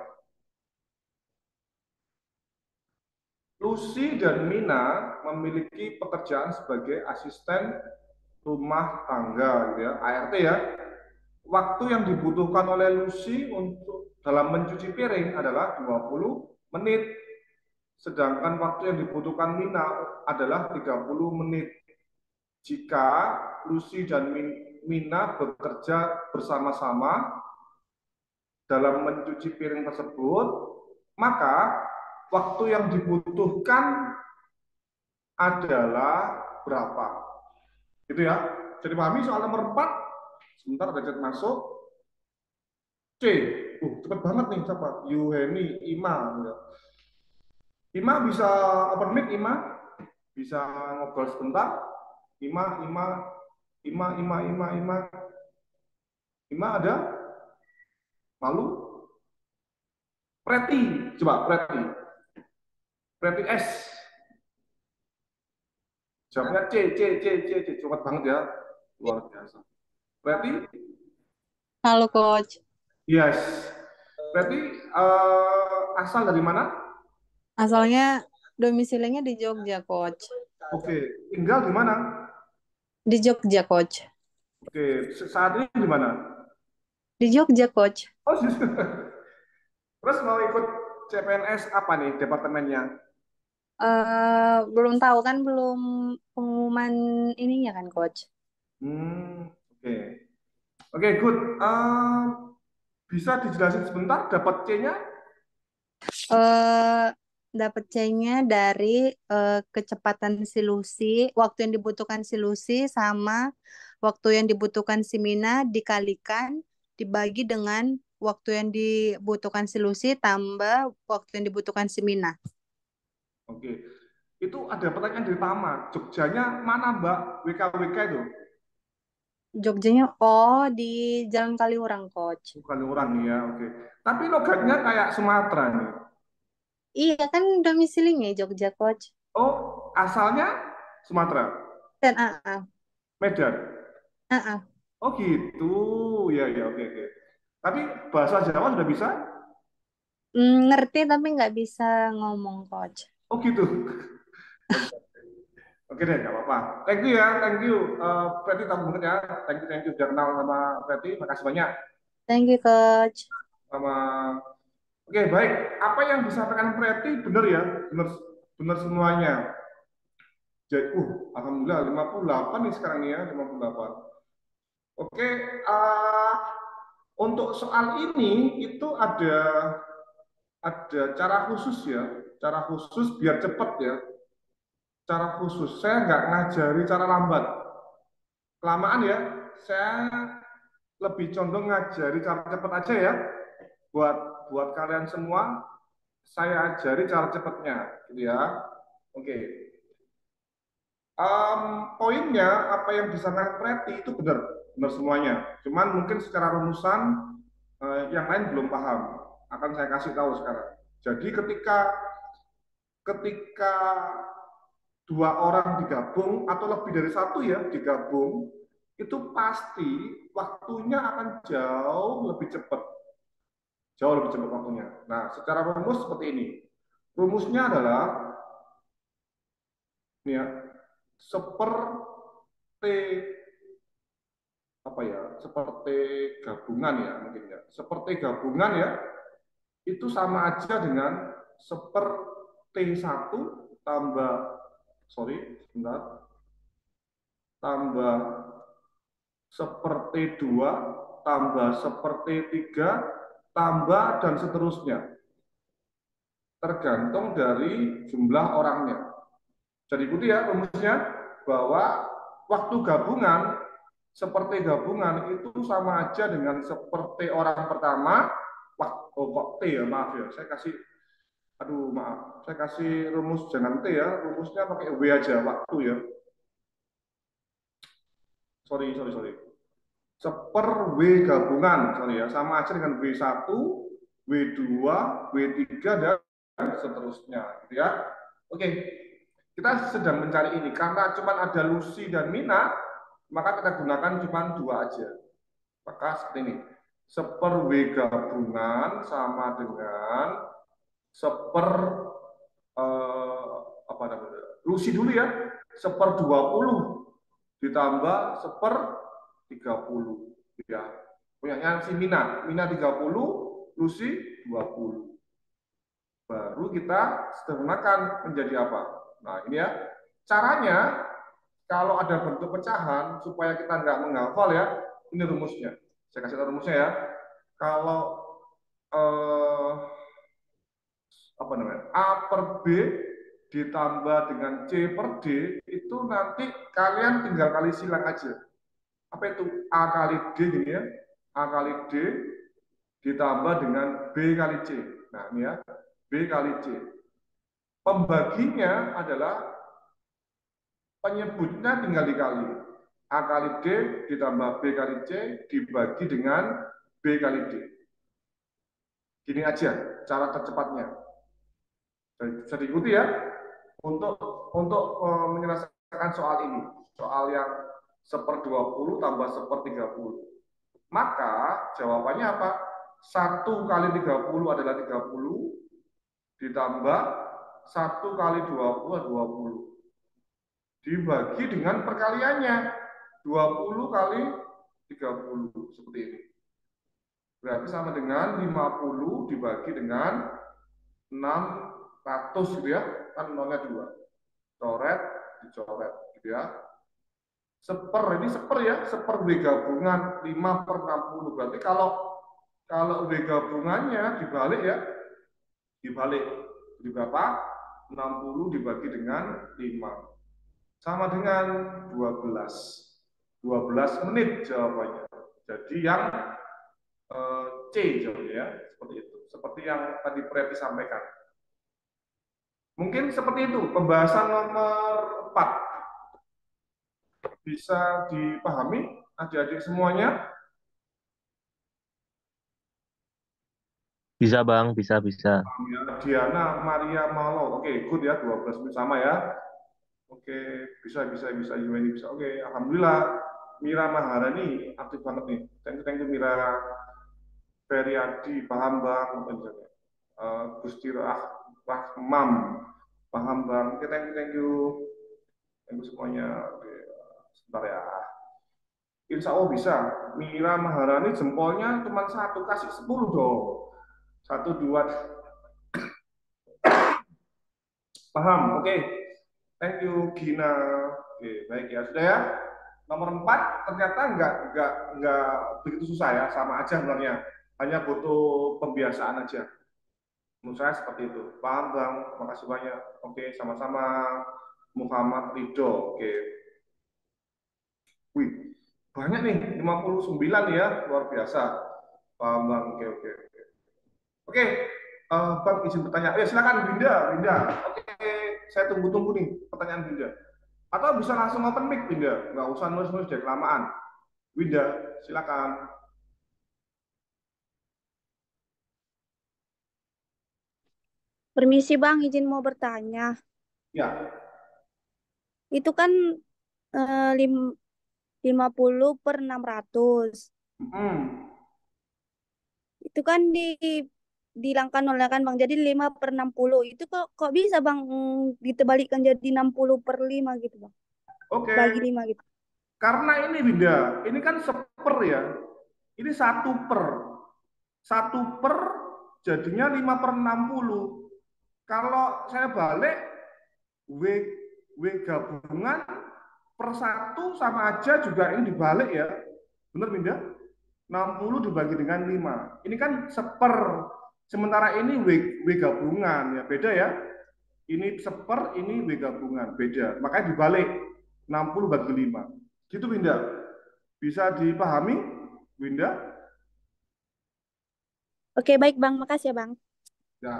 Lucy dan Mina memiliki pekerjaan sebagai asisten rumah tangga gitu ya, ART ya. Waktu yang dibutuhkan oleh Lucy untuk dalam mencuci piring adalah 20 menit, sedangkan waktu yang dibutuhkan Mina adalah 30 menit. Jika Lucy dan Mina bekerja bersama-sama dalam mencuci piring tersebut, maka waktu yang dibutuhkan adalah berapa? Gitu ya. Jadi pahami soal nomor 4. Sebentar ada chat masuk. C. Cepet banget nih siapa? Yuheni Ima. Ya. Ima bisa open mic Ima? Bisa ngobrol sebentar? Ima, Ima, Ima, Ima, Ima, Ima. Ima ada? Malu? Preti, coba Preti. Preti S. Jawabnya C, C, C, C, C. Cepet banget ya. Luar biasa. Preti? Halo Coach, Yes. Preti asal dari mana? asalnya domisilinya di Jogja Coach. Oke, tinggal di mana? Di Jogja Coach. Oke, saat ini di mana? Di Jogja Coach. Oh, terus mau ikut CPNS apa nih departemennya? Belum tahu kan belum pengumuman ininya kan Coach. Oke. Oke, good. Bisa dijelasin sebentar dapat C-nya? eh Dapat C-nya dari kecepatan si Lucy, waktu yang dibutuhkan si Lucy sama waktu yang dibutuhkan si Mina dikalikan dibagi dengan waktu yang dibutuhkan si Lucy tambah waktu yang dibutuhkan si Mina. Oke. Itu ada pertanyaan dari Tama. Jogjanya mana, Mbak? WKWK itu? Jogjanya oh di Jalan Kaliurang Coach. Bukan orang ya, oke. Tapi logatnya kayak Sumatera nih. Iya kan domisilinya Jogja Coach. Oh, asalnya Sumatera, Dan ah. Medan. Ah. Oh gitu, ya ya oke oke. Tapi bahasa Jawa sudah bisa? Ngerti tapi nggak bisa ngomong Coach. Oh gitu. Oke deh, nggak apa-apa. Thank you ya, thank you. Preti tamu banget ya. Thank you sudah kenal sama Preti. Makasih banyak. Thank you Coach. Sama. Oke baik. Apa yang disampaikan Preti benar ya, benar benar semuanya. Jadi, alhamdulillah 58 nih sekarang nih ya, 58. Oke, untuk soal ini itu ada cara khusus ya, cara khusus biar cepat ya. Cara khusus, saya nggak ngajari cara lambat. Kelamaan ya, saya lebih condong ngajari cara cepat aja ya. Buat buat kalian semua, saya ajari cara cepatnya, gitu ya. Oke. Poinnya apa yang disampaikan Preti itu benar, benar semuanya. Cuman mungkin secara rumusan yang lain belum paham. Akan saya kasih tahu sekarang. Jadi ketika ketika dua orang digabung atau lebih dari satu ya digabung, itu pasti waktunya akan jauh lebih cepat waktunya. Nah, secara rumus seperti ini. Rumusnya adalah ini ya, seperti apa ya? Seperti gabungan ya mungkin ya. Seperti gabungan ya, itu sama aja dengan seperti satu tambah sorry, sebentar, tambah seperti dua, tambah seperti tiga, tambah dan seterusnya. tergantung dari jumlah orangnya. Jadi ikuti ya rumusnya, bahwa waktu gabungan seperti gabungan itu sama aja dengan seperti orang pertama. Oh kok T ya, maaf ya, saya kasih, aduh maaf, saya kasih rumus jangan T ya, rumusnya pakai W aja, waktu ya. Sorry. Seper W gabungan, sorry ya, sama aja dengan W1, W2, W3, dan seterusnya, gitu ya. Oke, kita sedang mencari ini, karena cuma ada Lucy dan Mina, maka kita gunakan cuma dua aja. Maka seperti ini, seper W gabungan sama dengan seper apa namanya, Lucy dulu ya, seper 20 ditambah seper 30 ya. Punyanya si Mina 30, Lucy 20. Baru kita sederhanakan menjadi apa? Nah, ini ya. Caranya kalau ada bentuk pecahan supaya kita nggak menghafal ya, ini rumusnya. Saya kasih tahu rumusnya ya. Kalau apa namanya? A per B ditambah dengan C per D itu nanti kalian tinggal kali silang aja. Apa itu? A kali D gini ya. A kali D ditambah dengan B kali C. Nah, ini ya. B kali C. Pembaginya adalah penyebutnya tinggal dikali. A kali D ditambah B kali C dibagi dengan B kali D. Gini aja cara tercepatnya. Bisa diikuti ya untuk menyelesaikan soal ini. Soal yang seper 20 tambah seper 30. Maka jawabannya apa? 1 kali 30 adalah 30 ditambah 1 kali 20 adalah 20. Dibagi dengan perkaliannya. 20 kali 30 seperti ini. Berarti sama dengan 50 dibagi dengan 600 gitu ya. Kan nolnya 2. Coret, dicoret gitu ya. Seper, ini seper ya, seper W gabungan 5 per 60. Berarti kalau W gabungannya dibalik ya, dibalik. Jadi berapa? 60 dibagi dengan 5. Sama dengan 12. 12 menit jawabannya. Jadi yang C jawabannya ya, seperti itu. Seperti yang tadi Preti sampaikan. Mungkin seperti itu pembahasan nomor 4. Bisa dipahami adik-adik semuanya? Bisa Bang, bisa. Diana Maria Malo. Oke, good ya, 12 menit sama ya. Oke, bisa Yuni bisa. Oke, alhamdulillah. Mira Maharani aktif banget nih. Thank you Mira. Feriadi paham Bang, Gusti Rahmam paham Bang. Oke, thank you. Thank you semuanya. Oke, sebentar ya. Insya Allah bisa. Mira Maharani jempolnya cuma 1, kasih 10 dong. 1, 2. Paham? Oke. Thank you Gina. Oke, baik ya. Sudah ya. Nomor 4 ternyata enggak begitu susah ya, sama aja sebenarnya. Hanya butuh pembiasaan aja. Menurut saya seperti itu. Paham Bang? Terima kasih banyak. Oke, sama-sama. Muhammad Ridho. Oke. Wih, banyak nih, 59 ya, luar biasa. Paham Bang? Oke. Oke, Bang izin bertanya. Ya silakan Binda. Oke, saya tunggu nih pertanyaan Binda. Atau bisa langsung open mic Binda, nggak usah nulis-nulis dari kelamaan. Binda, silakan. Permisi Bang, izin mau bertanya. Ya. Itu kan 50 per 600. Itu kan dihilangkan oleh kan Bang, jadi 5 per 60. Itu kok bisa Bang ditebalikkan jadi 60 per 5 gitu Bang? Oke. Bagi 5 gitu. Karena ini Binda, ini kan seper ya. Ini 1 per. 1 per jadinya 5 per 60. Kalau saya balik, W gabungan per 1 sama aja juga ini dibalik ya. Benar Binda? 60 dibagi dengan 5. Ini kan seper. Sementara ini W gabungan, ya beda ya. Ini seper, ini W gabungan, beda. Makanya dibalik, 60 bagi 5. Gitu Winda. Bisa dipahami, Winda? Oke, baik Bang. Makasih ya Bang. Ya.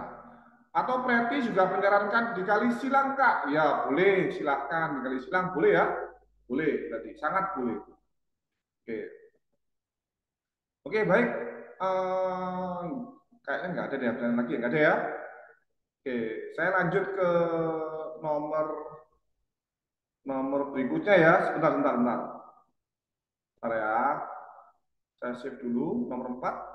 Atau Preti juga menyarankan dikali silang, Kak. Ya, boleh, silakan. Dikali silang, boleh ya? Boleh, berarti. Sangat boleh. Oke. Oke, baik. Kayaknya nggak ada deh pertanyaan lagi, nggak ada ya? Oke, saya lanjut ke nomor nomor berikutnya ya. Sebentar, sebentar, sebentar. Bentar ya. Saya save dulu nomor 4.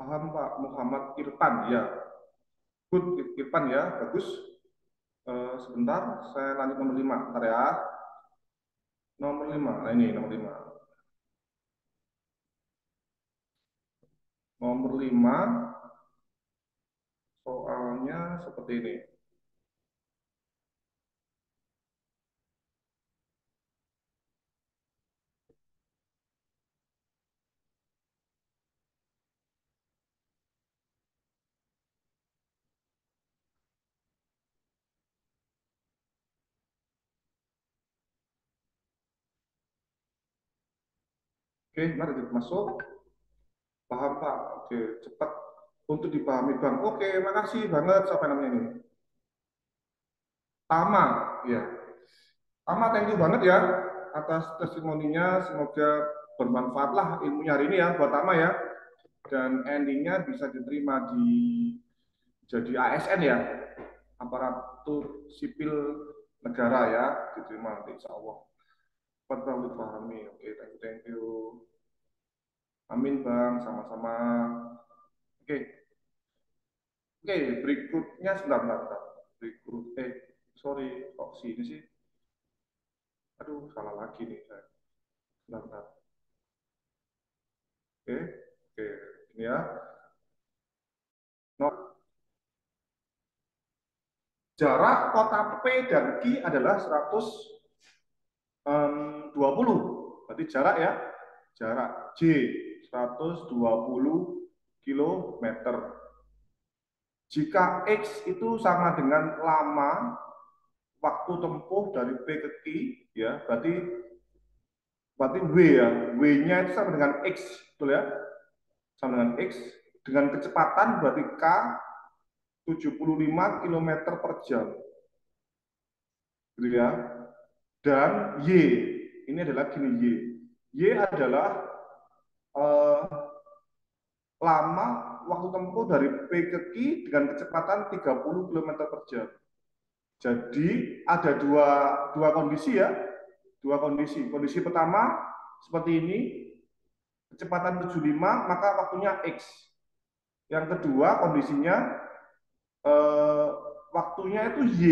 Paham Pak Muhammad Irfan ya. Good Irfan ya, bagus. Sebentar, saya lanjut nomor 5. Bentar ya. Nomor 5. Nah ini nomor 5. Nomor 5 soalnya seperti ini. Oke, mari kita masuk. Paham Pak? Oke, cepat untuk dipahami Bang. Oke, makasih banget. Siapa namanya ini? Tama, ya. Tama, thank you banget ya atas testimoninya. Semoga bermanfaat lah ilmunya hari ini ya buat Tama ya. Dan endingnya bisa diterima di jadi ASN ya, aparatur sipil negara ya, diterima nanti insya Allah. Cepat dipahami. Oke, thank you. Amin Bang, sama-sama. Oke, oke, berikutnya sebentar, sebentar. Berikut, sorry, kok sini sih? Aduh, salah lagi nih saya. Sebentar, sebentar. Oke, oke, ini ya. No, jarak kota P dan Q adalah 120. Berarti jarak ya. Jarak J 120 kilometer. Jika X itu sama dengan lama waktu tempuh dari P ke Q, ya, berarti W ya. W-nya itu sama dengan X, betul ya? Sama dengan X. Dengan kecepatan berarti K 75 kilometer per jam. Gitu ya. Dan Y, ini adalah gini Y. Y adalah eh, lama waktu tempuh dari P ke Q dengan kecepatan 30 kilometer per jam. Jadi ada dua kondisi ya. Dua kondisi. Kondisi pertama seperti ini, kecepatan 75, maka waktunya X. Yang kedua kondisinya eh, waktunya itu Y.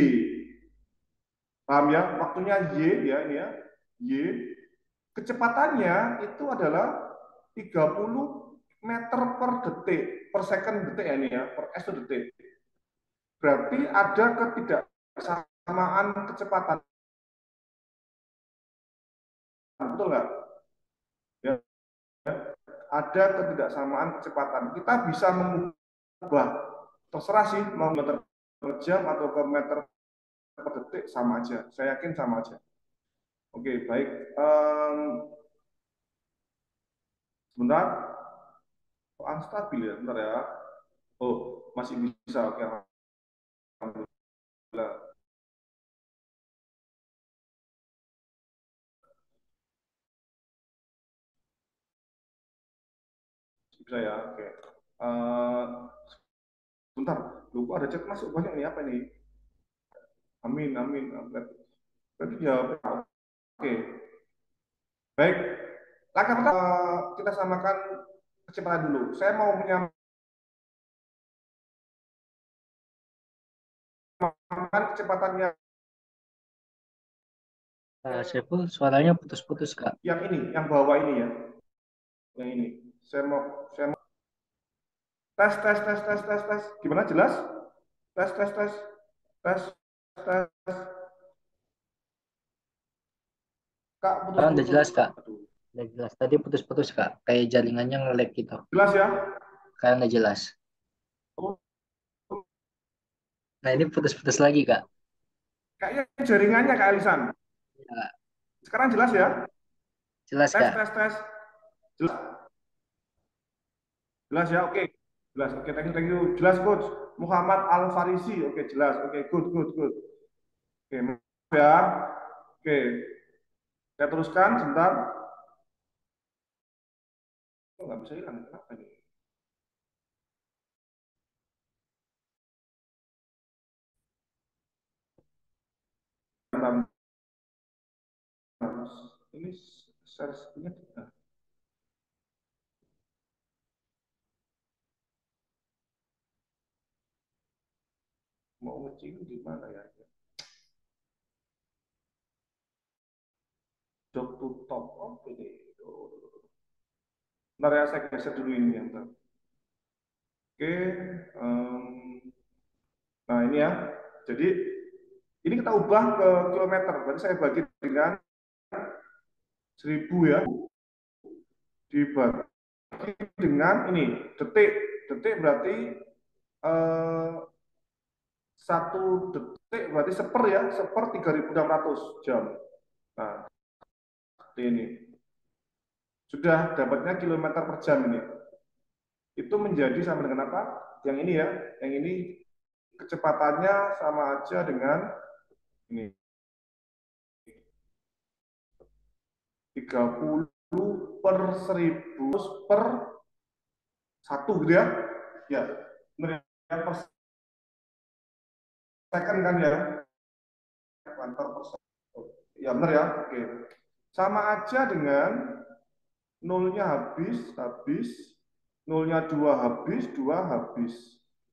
Paham ya? Waktunya Y ya ini ya. Y. Kecepatannya itu adalah 30 meter per detik, per second detik ya ini ya, per S detik. Berarti ada ketidaksamaan kecepatan. Betul nggak? Ya, ada ketidaksamaan kecepatan. Kita bisa mengubah, terserah sih, mau meter per jam atau ke meter per detik, sama aja. Saya yakin sama aja. Oke, baik. Sebentar. Oh, unstabil ya, bentar ya. Oh, masih bisa. Oke, alhamdulillah. Bisa ya, oke. Bentar, lupa ada chat masuk banyak nih, apa ini? Amin, amin. Berarti jawab. Oke, baik. Langkah pertama kita samakan kecepatan dulu. Saya mau menyamakan kecepatannya Saiful, suaranya putus-putus, Kak. yang ini, yang bawah ini ya. Yang ini. Saya mau Tes, tes, tes, tes, tes, tes. Gimana, jelas? Tes, tes, tes, tes, tes. Kak, Sekarang udah putus-putus. jelas, Kak. Aduh. Udah jelas. Tadi putus-putus, Kak. Kayak jaringannya nge-lag gitu. Jelas ya? Sekarang udah jelas. Oh, Nah, ini putus-putus lagi, Kak. kayaknya jaringannya Kak Elisan. Ya, Sekarang jelas ya? jelas, Tes, Kak. tes, tes. Jelas, jelas ya? Oke. Jelas. Oke, thank you. Jelas, Coach. Muhammad Al Farisi. Oke, jelas. Oke, good, good, good. Oke, maaf ya. Oke, saya teruskan sebentar. Oh, nggak bisa hilang. Kenapa ini? Bentar, bentar. Ini share screen-nya tidak. Mau ngecil gimana ya? Jog to top. Oh, ini. Bentar ya, saya geser dulu ini ya. Bentar. Oke. Nah, ini ya. Jadi, ini kita ubah ke kilometer. Berarti saya bagi dengan 1000 ya. Dibagi dengan ini, detik. Detik berarti eh, 1 detik berarti seper ya. Seper 3.600 jam. Nah, seperti ini. Sudah dapatnya kilometer per jam ini. Itu menjadi sama dengan apa? Yang ini ya. Yang ini kecepatannya sama aja dengan ini. 30 per 1000 per 1 gitu ya. Ya, benar ya, per second kan ya. Meter per second. Ya benar ya. Oke. Sama aja dengan nolnya habis, habis, nolnya 2 habis, 2 habis.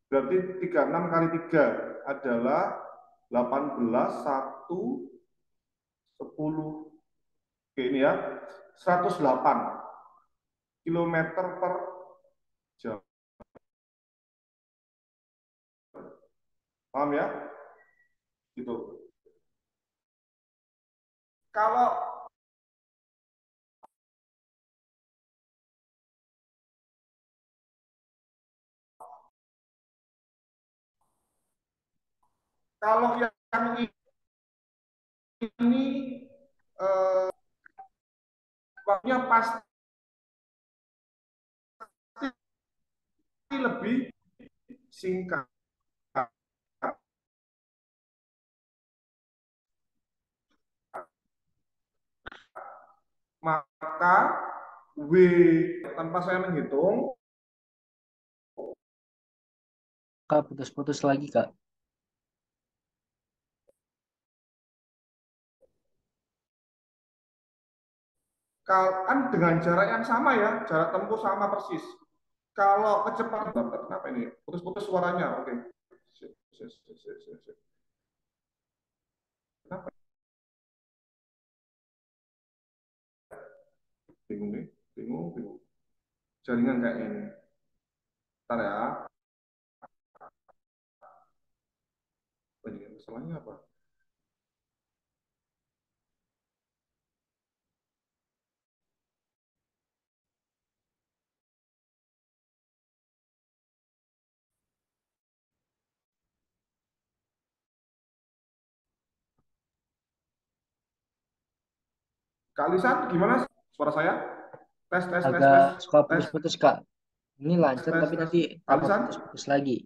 Berarti 36 kali 3 adalah 18, 1, 10. Oke, ini ya. 108 kilometer per jam. Paham ya? Gitu. Kalau kalau yang ini waktunya pasti lebih singkat. Maka W tanpa saya menghitung, Kak, putus-putus lagi, Kak. kan dengan jarak yang sama ya, jarak tempuh sama persis. Kalau kecepatan, kenapa ini? Putus-putus suaranya, oke. Kenapa? Bingung nih, bingung, bingung. Jaringan kayak ini. Ntar ya. Ini masalahnya apa? Kak Lisan, gimana suara saya? Tes, tes, tes, Agak tes, suka tes, putus-putus, Kak. Ini tes, lancar, tes, tapi tes. nanti Kak tambah Lisan? putus-putus lagi.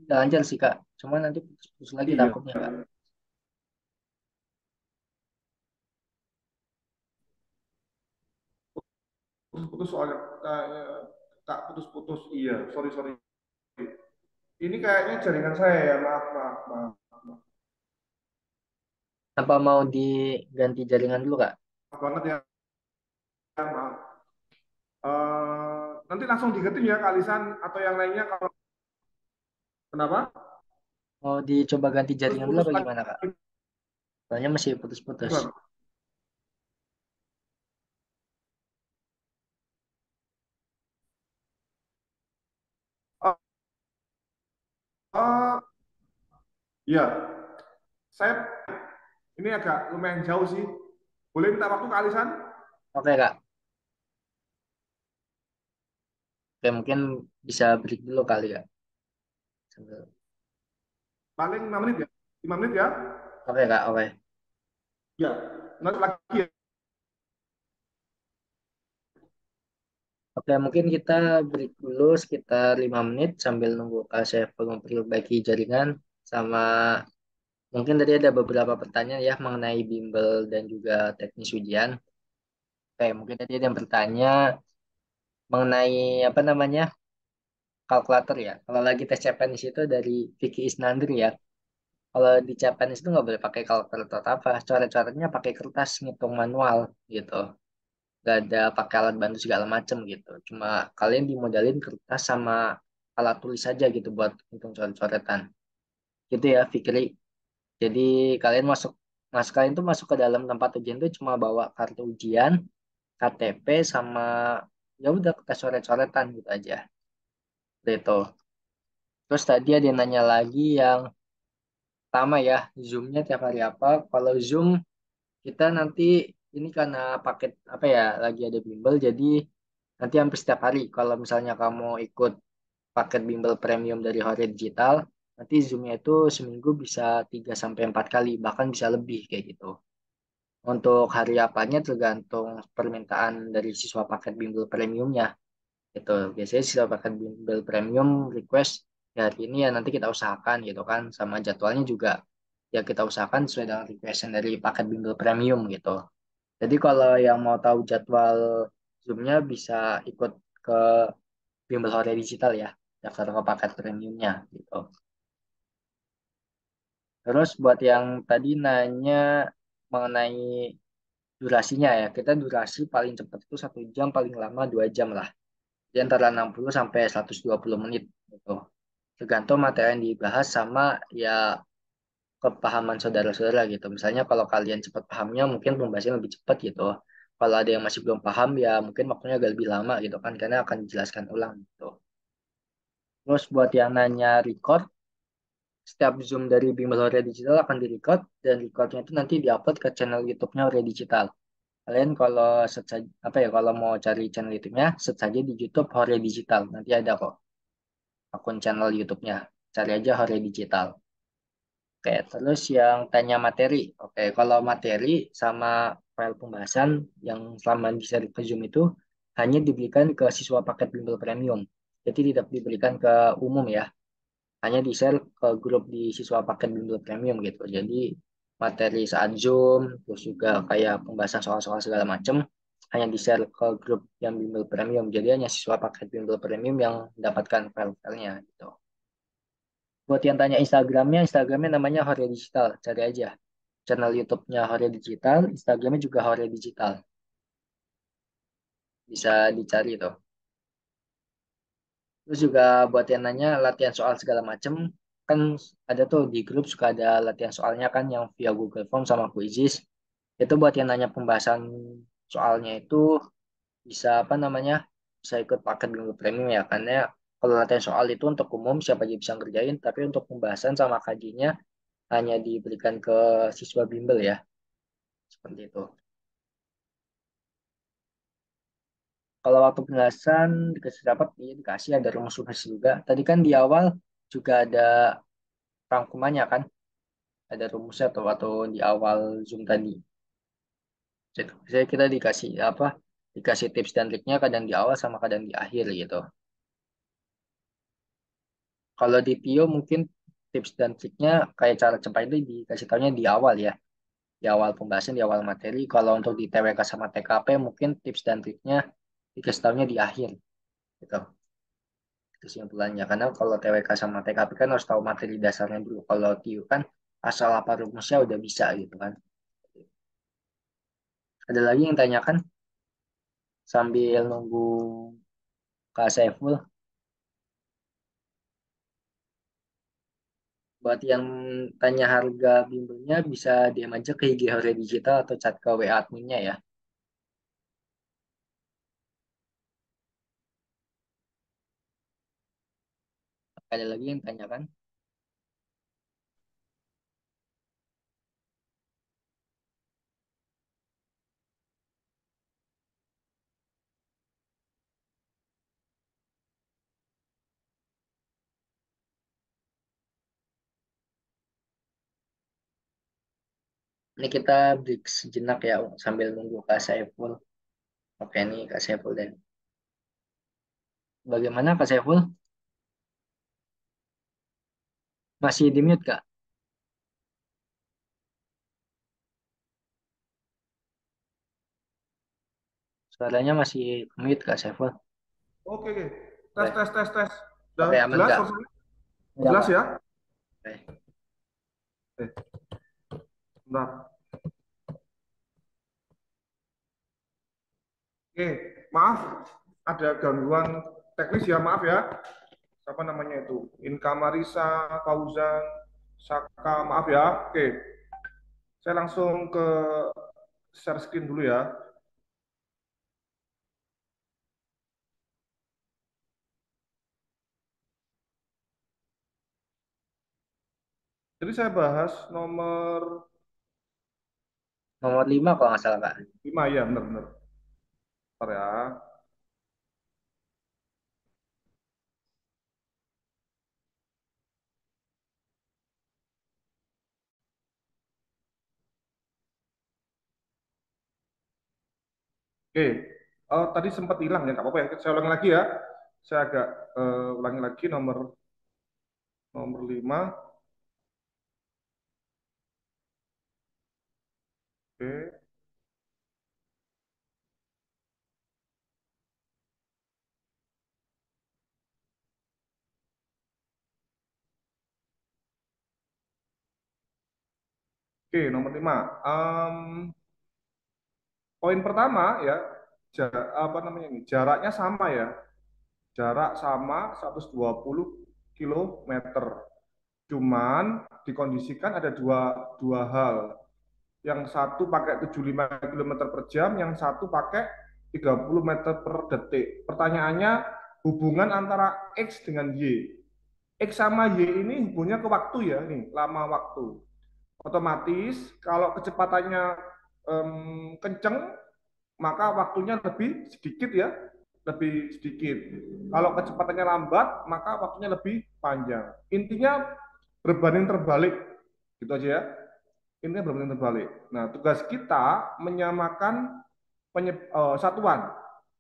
Udah lancar sih, Kak. Cuma nanti putus-putus lagi Iya. takutnya, Kak. Putus-putus soalnya. Kak, putus-putus. Iya, sorry, sorry. Ini kayaknya jaringan saya ya, maaf, maaf, maaf. Apa mau diganti jaringan dulu, Kak? Maaf banget ya, maaf. Nanti langsung digetin ya Kak Lisan atau yang lainnya kalau kenapa? Mau dicoba ganti jaringan dulu Putus-putus apa lagi. gimana, Kak? Soalnya masih putus-putus. Oh, iya, saya ini agak lumayan jauh sih. Boleh minta waktu ke Alisan? Oke, Kak. Oke, mungkin bisa break dulu kali ya. Paling 5 menit ya? 5 menit ya? Oke, Kak. Oke. Ya, nanti lagi ya. Oke, mungkin kita break dulu sekitar 5 menit sambil nunggu Kak Saiful memperbaiki jaringan. Sama mungkin tadi ada beberapa pertanyaan ya mengenai bimbel dan juga teknis ujian. Oke, mungkin tadi ada yang bertanya mengenai apa namanya kalkulator ya. Kalau lagi tes CPNS itu dari Vicky Isnandri ya. Kalau di CPNS itu nggak boleh pakai kalkulator apa. Coret-coretnya pakai kertas ngitung manual gitu. Nggak ada pakai alat bantu segala macem gitu. Cuma kalian dimodalin kertas sama alat tulis saja gitu buat hitung coret-coretan. Gitu ya, Fikri. Jadi kalian masuk kalian tuh masuk ke dalam tempat ujian tuh cuma bawa kartu ujian, KTP sama ya udah kertas coret-coretan gitu aja. Gitu. Terus tadi ada yang nanya lagi yang pertama ya, Zoom-nya tiap hari apa? Kalau Zoom kita nanti ini karena paket apa ya lagi ada bimbel jadi nanti hampir setiap hari kalau misalnya kamu ikut paket bimbel premium dari Hore Digital nanti zoomnya itu seminggu bisa 3 sampai 4 kali bahkan bisa lebih kayak gitu. Untuk hari apanya tergantung permintaan dari siswa paket bimbel premiumnya. Itu biasanya siswa paket bimbel premium request ya hari ini ya nanti kita usahakan gitu kan sama jadwalnya juga ya kita usahakan sesuai dengan requestan dari paket bimbel premium gitu. Jadi kalau yang mau tahu jadwal Zoom-nya bisa ikut ke Bimbel Hore Digital ya, daftar ke paket premiumnya gitu. Terus buat yang tadi nanya mengenai durasinya ya, kita durasi paling cepat itu 1 jam, paling lama 2 jam lah. Di antara 60 sampai 120 menit gitu. Tergantung materi yang dibahas sama ya kepahaman saudara-saudara gitu. Misalnya kalau kalian cepat pahamnya mungkin pembahasannya lebih cepat gitu. Kalau ada yang masih belum paham ya mungkin waktunya agak lebih lama gitu kan karena akan dijelaskan ulang gitu. Terus buat yang nanya record, setiap Zoom dari Bimbel Hore Digital akan direcord dan recordnya itu nanti diupload ke channel YouTube-nya Hore Digital. Kalian kalau search apa ya kalau mau cari channel YouTube-nya, search saja di YouTube Hore Digital. Nanti ada kok akun channel YouTube-nya. Cari aja Hore Digital. Oke, terus yang tanya materi. Oke, kalau materi sama file pembahasan yang selama di share ke Zoom itu hanya diberikan ke siswa paket bimbel premium. Jadi tidak diberikan ke umum ya. Hanya di-share ke grup di siswa paket bimbel premium gitu. Jadi materi saat Zoom, terus juga kayak pembahasan soal-soal segala macam hanya di-share ke grup yang bimbel premium. Jadi hanya siswa paket bimbel premium yang mendapatkan file-filenya gitu. Buat yang tanya Instagramnya namanya Hore Digital, cari aja. Channel YouTube-nya Hore Digital, Instagramnya juga Hore Digital. Bisa dicari tuh. Terus juga buat yang nanya latihan soal segala macem, kan ada tuh di grup suka ada latihan soalnya kan yang via Google Form sama Quizzes. Itu buat yang nanya pembahasan soalnya itu bisa apa namanya, bisa ikut paket Minggu Premium ya. Karena kalau latihan soal itu untuk umum siapa aja bisa ngerjain, tapi untuk pembahasan sama kajiannya hanya diberikan ke siswa bimbel ya. Seperti itu. Kalau waktu penjelasan dikasih dapat, iya dikasih ada rumus-rumus juga. Tadi kan di awal juga ada rangkumannya kan, ada rumusnya tuh waktu di awal Zoom tadi. Jadi saya kita dikasih apa? Dikasih tips dan triknya kadang di awal sama kadang di akhir gitu. Kalau di Tio mungkin tips dan triknya kayak cara cepat itu dikasih tahunya di awal ya, di awal pembahasan, di awal materi. Kalau untuk di TWK sama TKP mungkin tips dan triknya dikasih tahunya di akhir gitu. Kesimpulannya karena kalau TWK sama TKP kan harus tahu materi dasarnya dulu. Kalau TIU kan asal apa rumusnya udah bisa gitu kan. Ada lagi yang tanyakan sambil nunggu Kak Saiful. Buat yang tanya harga bimbelnya bisa DM aja ke IG Hore Digital atau chat ke WA adminnya ya. Ada lagi yang tanyakan? Ini kita break sejenak ya sambil nunggu Kak Saiful. Oke nih Kak Saiful dan bagaimana Kak Saiful? Masih di mute Kak? Suaranya masih mute Kak Saiful. Oke, oke. Tes, Oke, tes, tes, tes. Udah oke aman jelas Kak? suaranya? Udah Jelas Kak. ya? Oke. Bentar. Oke, maaf. Ada gangguan teknis ya, maaf ya. Siapa namanya itu? Inka Marisa, Fauzan, Saka, maaf ya. Oke, saya langsung ke share screen dulu ya. Jadi saya bahas nomor Nomor 5 kalau nggak salah Kak. 5 ya, benar-benar. Bentar ya. Oke, tadi sempat hilang ya, nggak apa-apa ya. Saya ulangi lagi ya. Saya agak ulangi lagi nomor nomor 5. Oke, oke nomor 5. Poin pertama ya, apa namanya ini? Jaraknya sama ya. Jarak sama 120 kilometer. Cuman dikondisikan ada dua hal. Yang satu pakai 75 km per jam, yang satu pakai 30 meter per detik. Pertanyaannya, hubungan antara X dengan Y. X sama Y ini hubungannya ke waktu ya, nih, lama waktu. Otomatis kalau kecepatannya kenceng, maka waktunya lebih sedikit ya, lebih sedikit. Kalau kecepatannya lambat, maka waktunya lebih panjang. Intinya berbanding terbalik, gitu aja ya. Intinya berbanding terbalik. Nah, tugas kita menyamakan satuan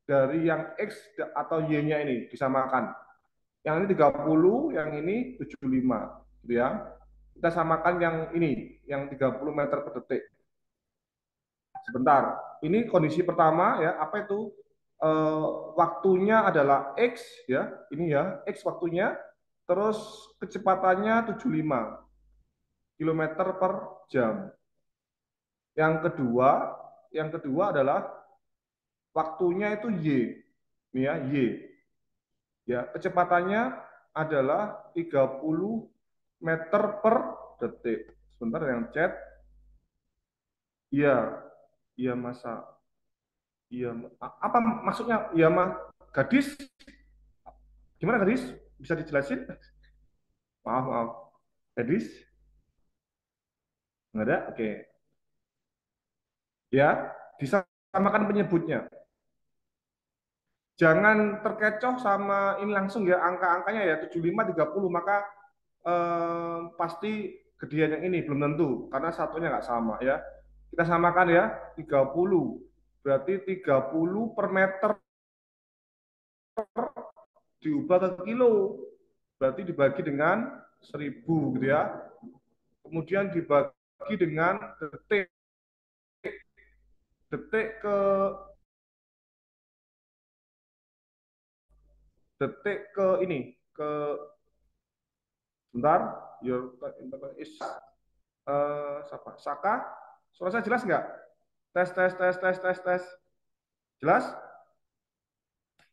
dari yang X atau Y-nya ini disamakan. Yang ini 30, yang ini 75, gitu ya. Kita samakan yang ini, yang 30 meter per detik. Sebentar, ini kondisi pertama ya, apa itu? Waktunya adalah X ya, ini ya, X waktunya, terus kecepatannya 75 km per jam. Yang kedua adalah waktunya itu Y, ini ya, Y. Ya, kecepatannya adalah 30 meter per detik. Sebentar yang chat. Iya, iya masa. Iya, apa maksudnya? Iya mah gadis. Gimana gadis? Bisa dijelasin? Maaf, maaf. Gadis? Nggak ada? Oke. Ya, disamakan penyebutnya. Jangan terkecoh sama ini langsung ya, angka-angkanya ya 75 30, maka pasti gedean yang ini belum tentu karena satunya nggak sama ya. Kita samakan ya, 30. Berarti 30 per meter diubah ke kilo. Berarti dibagi dengan 1000 gitu ya. Kemudian dibagi dengan detik. Detik ke ini, ke bentar, your internet is siapa? Saka, suara saya jelas nggak? Tes, tes, tes, tes, tes, tes. Jelas?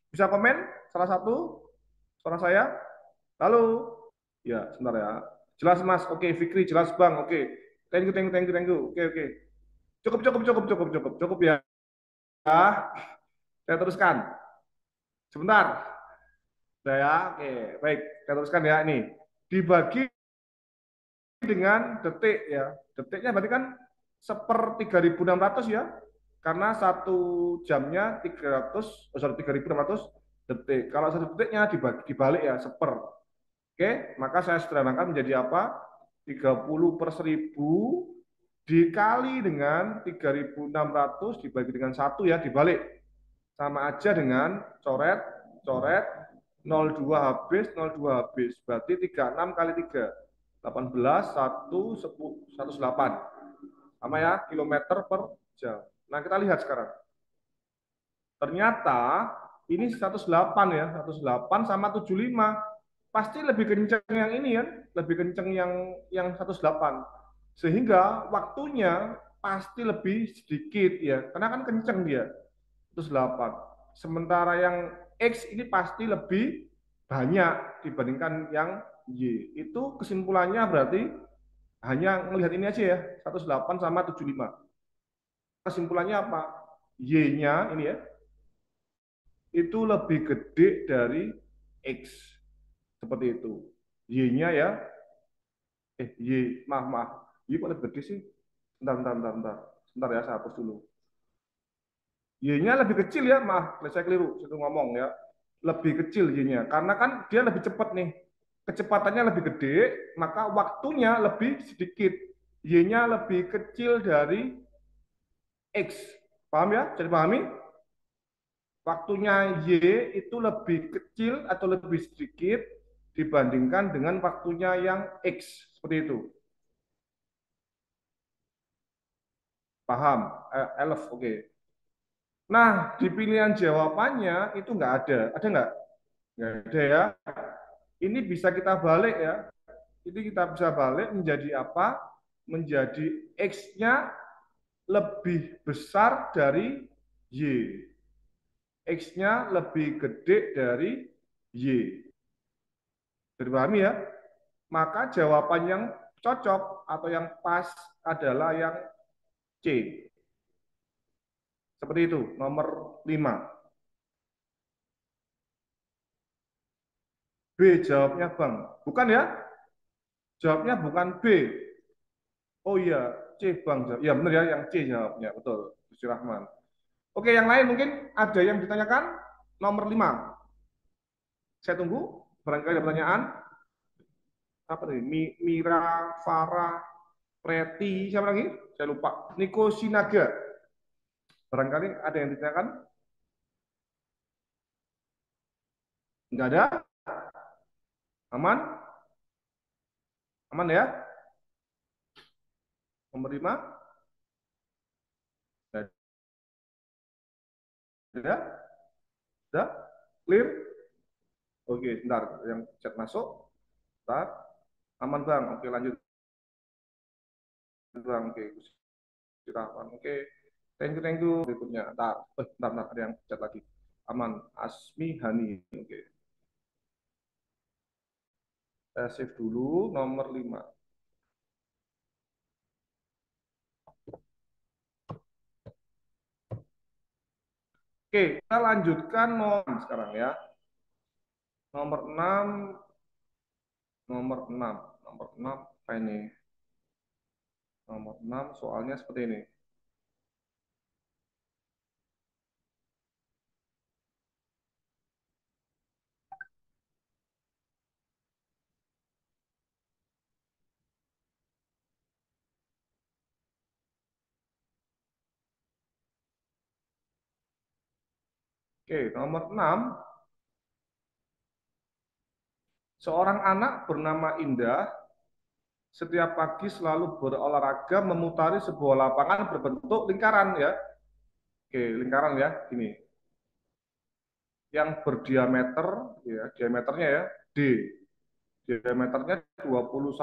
Bisa komen? Salah satu suara saya? Halo? Ya, sebentar ya. Jelas Mas. Oke, Fikri jelas Bang. Oke. Thank you, thank you, thank you, thank you. Oke, oke. Cukup, cukup, cukup, cukup, cukup, cukup ya. Saya teruskan. Sebentar. Sudah ya. Oke, baik. Saya teruskan ya. Ini dibagi dengan detik ya. Detiknya berarti kan 1/3600 ya. Karena satu jamnya 300, oh sorry, 3600 detik. Kalau satu detiknya dibalik ya, seper. Oke, maka saya sederhanakan menjadi apa? 30 per 1000 dikali dengan 3.600 dibagi dengan 1 ya, dibalik. Sama aja dengan coret, coret, 02 habis, 02 habis. Berarti 36 kali 3. 18, 1, 10, 108. Sama ya, kilometer per jam. Nah, kita lihat sekarang. Ternyata ini 108 ya, 108 sama 75. Pasti lebih kenceng yang ini ya, lebih kenceng yang 108. Sehingga waktunya pasti lebih sedikit ya, karena kan kenceng dia. 108. Sementara yang X ini pasti lebih banyak dibandingkan yang Y. Itu kesimpulannya berarti hanya melihat ini aja ya, 108 sama 75. Kesimpulannya apa? Y-nya ini ya, itu lebih gede dari X. Seperti itu. Y-nya ya, maaf. Y kok lebih gede sih? Bentar. Sebentar ya, saya hapus dulu. Y-nya lebih kecil ya, maaf, saya keliru, saya ngomong ya. Lebih kecil Y-nya, karena kan dia lebih cepat nih. Kecepatannya lebih gede, maka waktunya lebih sedikit. Y-nya lebih kecil dari X. Paham ya? Jadi pahami? Waktunya Y itu lebih kecil atau lebih sedikit dibandingkan dengan waktunya yang X. Seperti itu. Paham? Elf, oke. Nah, di pilihan jawabannya itu nggak ada. Ada nggak? Nggak ada ya. Ini bisa kita balik ya. Ini kita bisa balik menjadi apa? Menjadi X-nya lebih besar dari Y. X-nya lebih gede dari Y. Dipahami ya? Maka jawaban yang cocok atau yang pas adalah yang C. Seperti itu, nomor 5. B jawabnya Bang. Bukan ya? Jawabnya bukan B. Oh iya, C Bang. Ya benar ya, yang C jawabnya. Betul, Gusti Rahman. Oke, yang lain mungkin ada yang ditanyakan? Nomor 5. Saya tunggu. Barangkali ada pertanyaan. Apa nih? Mira, Farah, Preti, siapa lagi? Saya lupa. Niko Sinaga. Barangkali ada yang ditanyakan? Enggak ada? Aman? Aman ya? Nomor 5? Sudah? Sudah? Clear? Oke, bentar. Yang chat masuk. Bentar. Aman Bang. Oke, lanjut. Bang, oke. Oke. Thank you. Berikutnya. Bentar. Ada yang chat lagi. Aman. Asmi Hani. Oke. Saya save dulu. Nomor 5. Oke, kita lanjutkan sekarang ya. Nomor 6. Nomor 6 apa ini? Nomor 6 soalnya seperti ini. Oke, nomor 6. Seorang anak bernama Indah setiap pagi selalu berolahraga memutari sebuah lapangan berbentuk lingkaran ya. Oke, lingkaran ya, gini. Yang berdiameter ya, diameternya ya, D. Diameternya 20,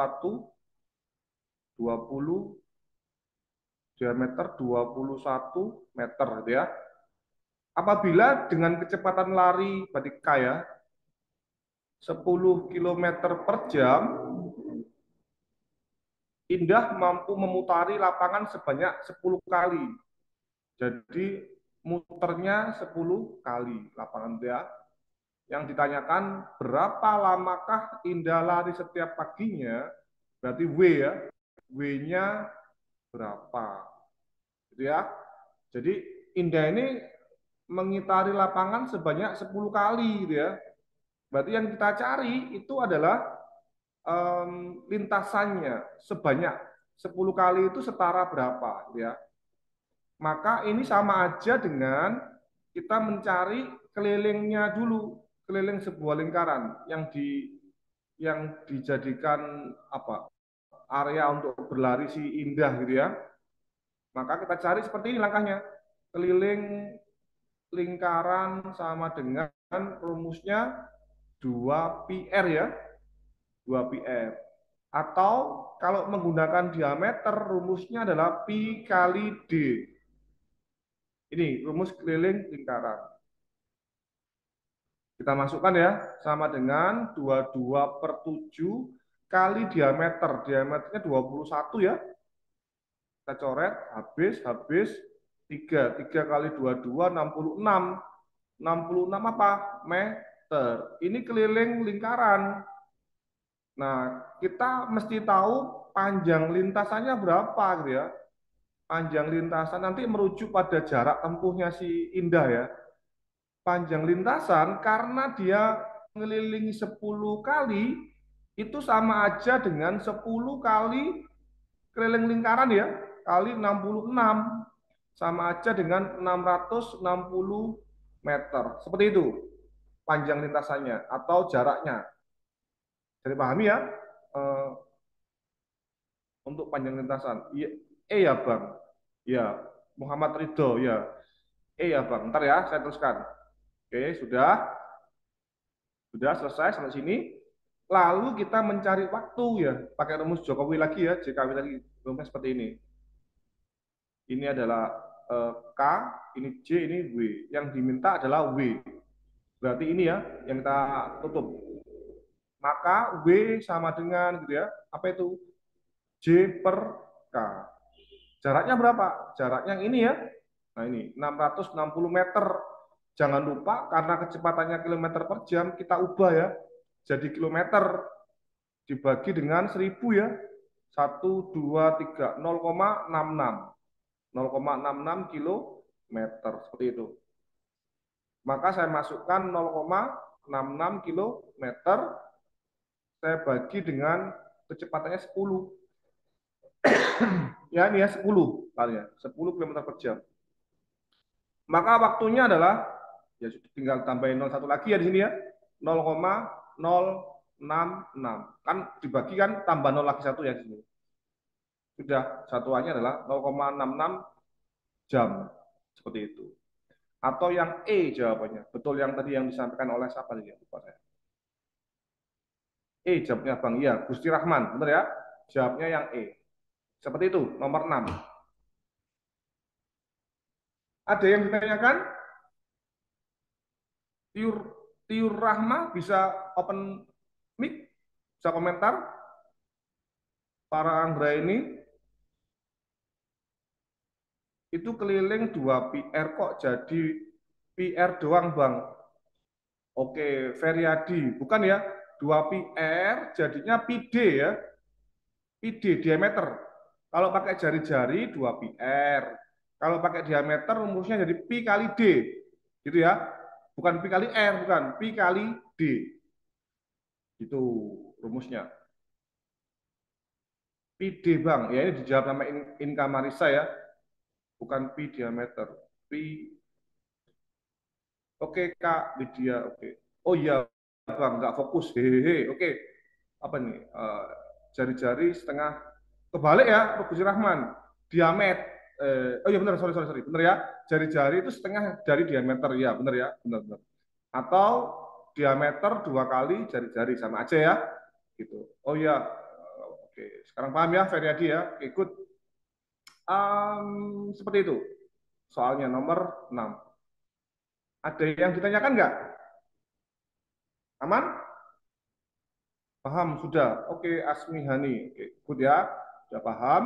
diameter 21 meter gitu ya. Apabila dengan kecepatan lari berarti K ya, 10 km per jam, Indah mampu memutari lapangan sebanyak 10 kali. Jadi muternya 10 kali lapangan dia. Yang ditanyakan berapa lamakah Indah lari setiap paginya? Berarti W ya. W-nya berapa? Gitu ya. Jadi Indah ini mengitari lapangan sebanyak 10 kali gitu ya. Berarti yang kita cari itu adalah lintasannya sebanyak 10 kali itu setara berapa, gitu ya. Maka ini sama aja dengan kita mencari kelilingnya dulu, keliling sebuah lingkaran yang dijadikan apa? Area untuk berlari si indah gitu ya. Maka kita cari seperti ini langkahnya. Keliling lingkaran sama dengan rumusnya 2πr ya. 2πr. Atau kalau menggunakan diameter rumusnya adalah pi kali d. Ini rumus keliling lingkaran. Kita masukkan ya, sama dengan 22/7 kali diameter. Diameternya 21 ya. Kita coret, habis 3. 3 kali 22, 66. 66 apa? Meter. Ini keliling lingkaran. Nah, kita mesti tahu panjang lintasannya berapa gitu ya. Panjang lintasan nanti merujuk pada jarak tempuhnya si Indah ya. Panjang lintasan karena dia mengelilingi 10 kali itu sama aja dengan 10 kali keliling lingkaran ya, kali 66 sama aja dengan 660 meter. Seperti itu panjang lintasannya atau jaraknya. Jadi pahami ya untuk panjang lintasan. Iya, ya Bang. Ya, Muhammad Ridho ya. Ya Bang. Ntar ya, saya teruskan. Oke, sudah selesai sampai sini. Lalu kita mencari waktu ya, pakai rumus Jokowi lagi ya, JKW lagi. Rumusnya seperti ini. Ini adalah K, ini J, ini W. Yang diminta adalah W. Berarti ini ya yang kita tutup. Maka W sama dengan gitu ya. Apa itu? J per K. Jaraknya berapa? Jaraknya yang ini ya. Nah ini 660 meter. Jangan lupa karena kecepatannya kilometer per jam kita ubah ya. Jadi kilometer dibagi dengan 1000 ya. 1, 2, 3, 0,66. 0,66 kilometer. Seperti itu. Maka saya masukkan 0,66 kilometer. Saya bagi dengan kecepatannya 10. Ya ini ya 10 kali ya. 10 km per jam. Maka waktunya adalah ya tinggal tambahin 01 lagi ya di sini ya. 0,066. Kan dibagi kan tambah 0 lagi 1 ya di sini. Sudah satuannya adalah 0,66 jam. Seperti itu. Atau yang E jawabannya. Betul yang tadi yang disampaikan oleh siapa tadi? Lupa saya. E jawabnya Bang. Iya, Gusti Rahman. Benar ya? Jawabnya yang E. Seperti itu, nomor 6. Ada yang ditanyakan? Tiur, Tiur Rahma bisa open mic? Bisa komentar? Para Anggra ini itu keliling 2πr kok jadi PR doang Bang. Oke, Feriadi. Bukan ya, 2πr jadinya PD ya. PD, diameter. Kalau pakai jari-jari 2πr. Kalau pakai diameter rumusnya jadi pi kali D. Gitu ya. Bukan pi kali R, bukan. Pi kali D. Itu rumusnya. Pi D Bang. Ya ini dijawab sama Inka Marisa ya. Bukan pi diameter. Pi. Oke Kak Lydia. Oke. Oh iya Bang, nggak fokus. Hehehe. Oke. Apa nih? Jari-jari setengah kebalik ya, Gusti Rahman. Diameter. Oh iya benar, sorry. Benar ya. Jari-jari itu setengah dari diameter ya, benar ya, benar. Atau diameter 2 kali jari-jari sama aja ya. Gitu. Oh iya. Oke, sekarang paham ya Feriadi ya. Oke, good. Seperti itu. Soalnya nomor 6. Ada yang ditanyakan nggak? Aman? Paham sudah. Oke, Asmi Hani. Oke, good ya. Sudah paham.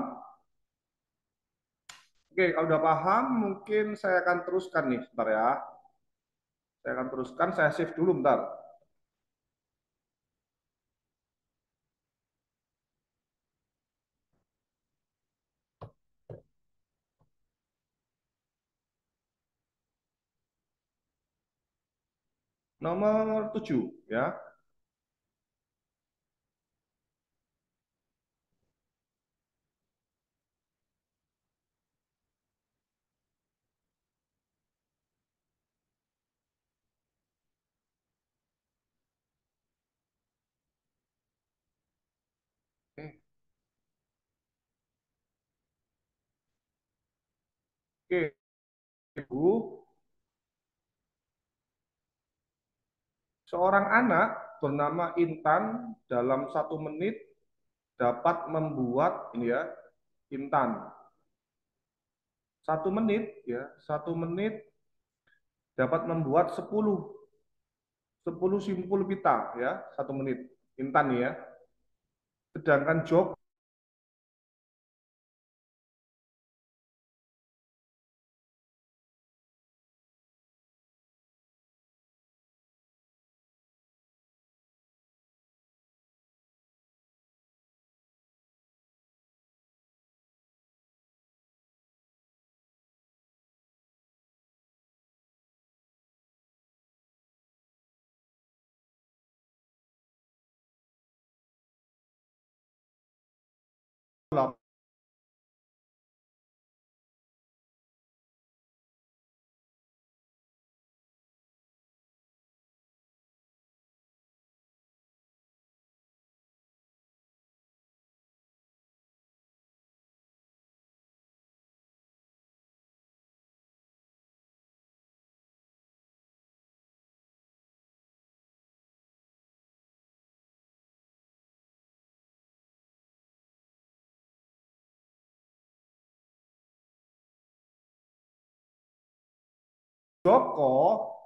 Oke, kalau udah paham, mungkin saya akan teruskan nih, sebentar ya. Saya akan teruskan, saya save dulu bentar. Nomor 7, ya. Oke, Ibu. Seorang anak bernama Intan dalam 1 menit dapat membuat ini ya, Intan. 1 menit ya, 1 menit dapat membuat 10 simpul pita ya, 1 menit. Intan ya. Sedangkan Joko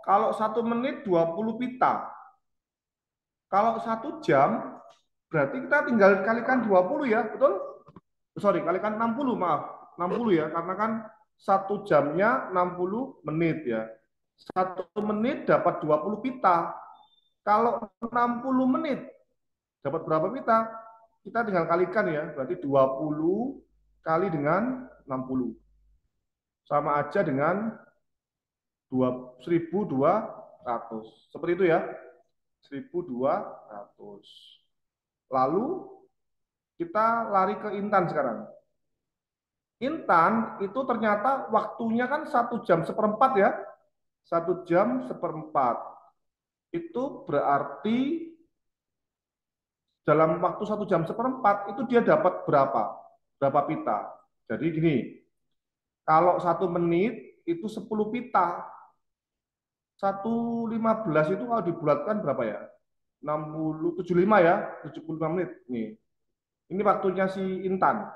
kalau 1 menit 20 pita. Kalau 1 jam berarti kita tinggal kalikan 20 ya, betul? Sorry, kalikan 60, maaf. 60 ya, karena kan 1 jamnya 60 menit ya. 1 menit dapat 20 pita. Kalau 60 menit dapat berapa pita? Kita tinggal kalikan ya, berarti 20 kali dengan 60. Sama aja dengan 1.200. Seperti itu ya. 1.200. Lalu kita lari ke Intan sekarang. Intan itu ternyata waktunya kan 1 jam 1/4 ya. 1 jam 1/4. Itu berarti dalam waktu 1 jam 1/4 itu dia dapat berapa? Berapa pita? Jadi gini, kalau 1 menit itu 10 pita. 1.15 itu kalau dibulatkan berapa ya? 60, 75 ya, 75 menit. Nih. Ini waktunya si Intan.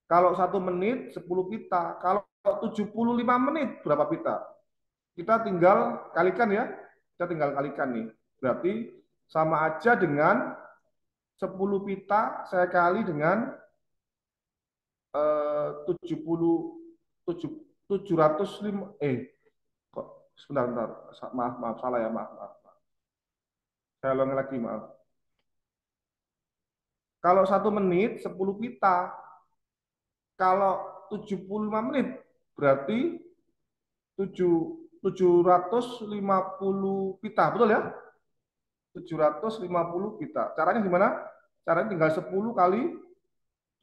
Kalau 1 menit 10 pita. Kalau 75 menit berapa pita? Kita tinggal kalikan ya. Kita tinggal kalikan nih. Berarti sama aja dengan 10 pita saya kali dengan 70 705 kok sebentar maaf salah ya maaf. Saya ulangi lagi maaf. Kalau 1 menit 10 pita, kalau 75 menit berarti 750 pita, betul ya? 750 pita. Caranya gimana? Caranya tinggal 10 kali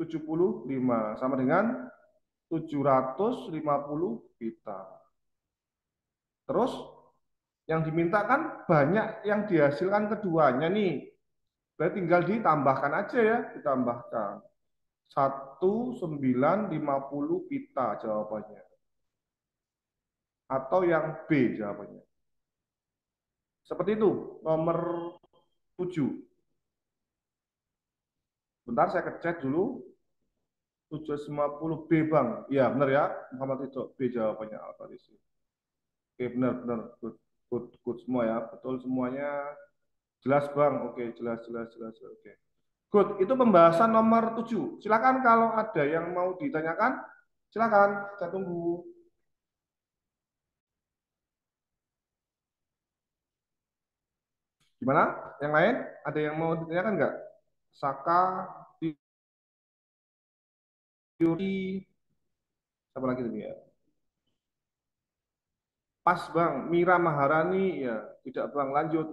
75 sama dengan 750 pita. Terus yang diminta kan banyak yang dihasilkan keduanya nih. Berarti tinggal ditambahkan aja ya, ditambahkan. 1950 pita jawabannya. Atau yang B jawabannya. Seperti itu, nomor 7. Bentar saya cek dulu. 750 B Bang. Iya benar ya, Muhammad itu B jawabannya Al-Farisi. Oke benar. Good semua ya, betul semuanya. Jelas Bang, oke jelas. Oke. Good, itu pembahasan nomor 7. Silakan kalau ada yang mau ditanyakan, silakan, saya tunggu. Gimana? Yang lain? Ada yang mau ditanyakan nggak? Saka, Yuri, apa lagi tadi ya? Pas Bang, Mira Maharani, ya tidak Bang, lanjut.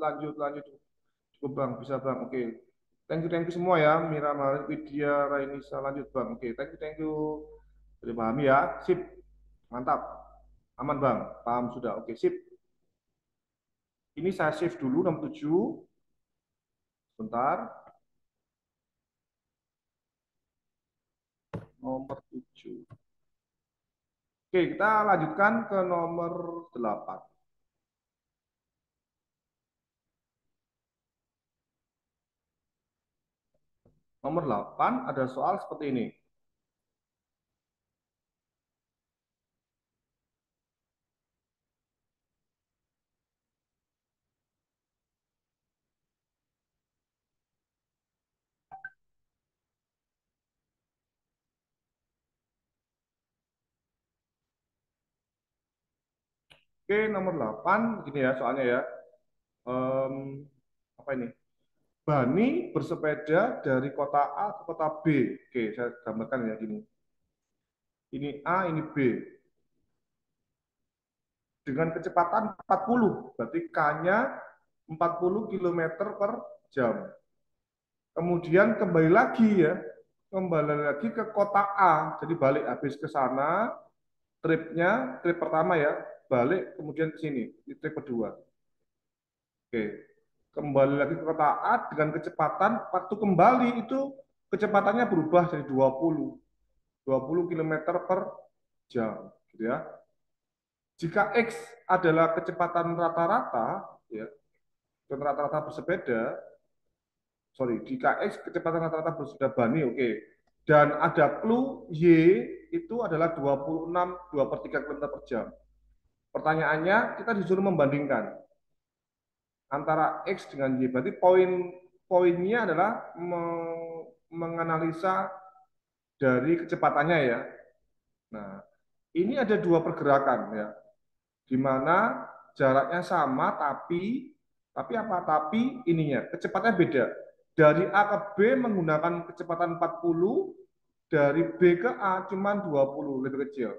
Cukup Bang, bisa Bang, oke. Thank you semua ya, Mira Maharani, Widya, Rainisa, lanjut Bang, oke, thank you. Sudah paham ya, sip, mantap, aman Bang, paham sudah, oke, sip. Ini saya save dulu nomor 7. Sebentar. Nomor 7. Oke, kita lanjutkan ke nomor 8. Nomor 8 ada soal seperti ini. Oke, nomor 8 gini ya soalnya ya. Em, apa ini? Bani bersepeda dari kota A ke kota B. Oke, saya gambarkan ya gini. Ini A, ini B. Dengan kecepatan 40, berarti K-nya 40 km per jam. Kemudian kembali lagi ya, kembali lagi ke kota A. Jadi balik habis ke sana, trip pertama ya, balik kemudian ke sini, di trip kedua. Oke, kembali lagi ke kota A dengan kecepatan, waktu kembali itu kecepatannya berubah jadi 20 km per jam, gitu ya. Jika X adalah kecepatan rata-rata, ya, rata-rata bersepeda, jika X kecepatan rata-rata bersepeda Bani, oke. Dan ada clue Y itu adalah 26, 2/3 km per jam. Pertanyaannya, kita disuruh membandingkan antara X dengan Y. Berarti poinnya adalah menganalisa dari kecepatannya ya. Nah, ini ada dua pergerakan ya, di mana jaraknya sama tapi ininya kecepatannya beda. Dari A ke B menggunakan kecepatan 40, dari B ke A cuma 20, lebih kecil.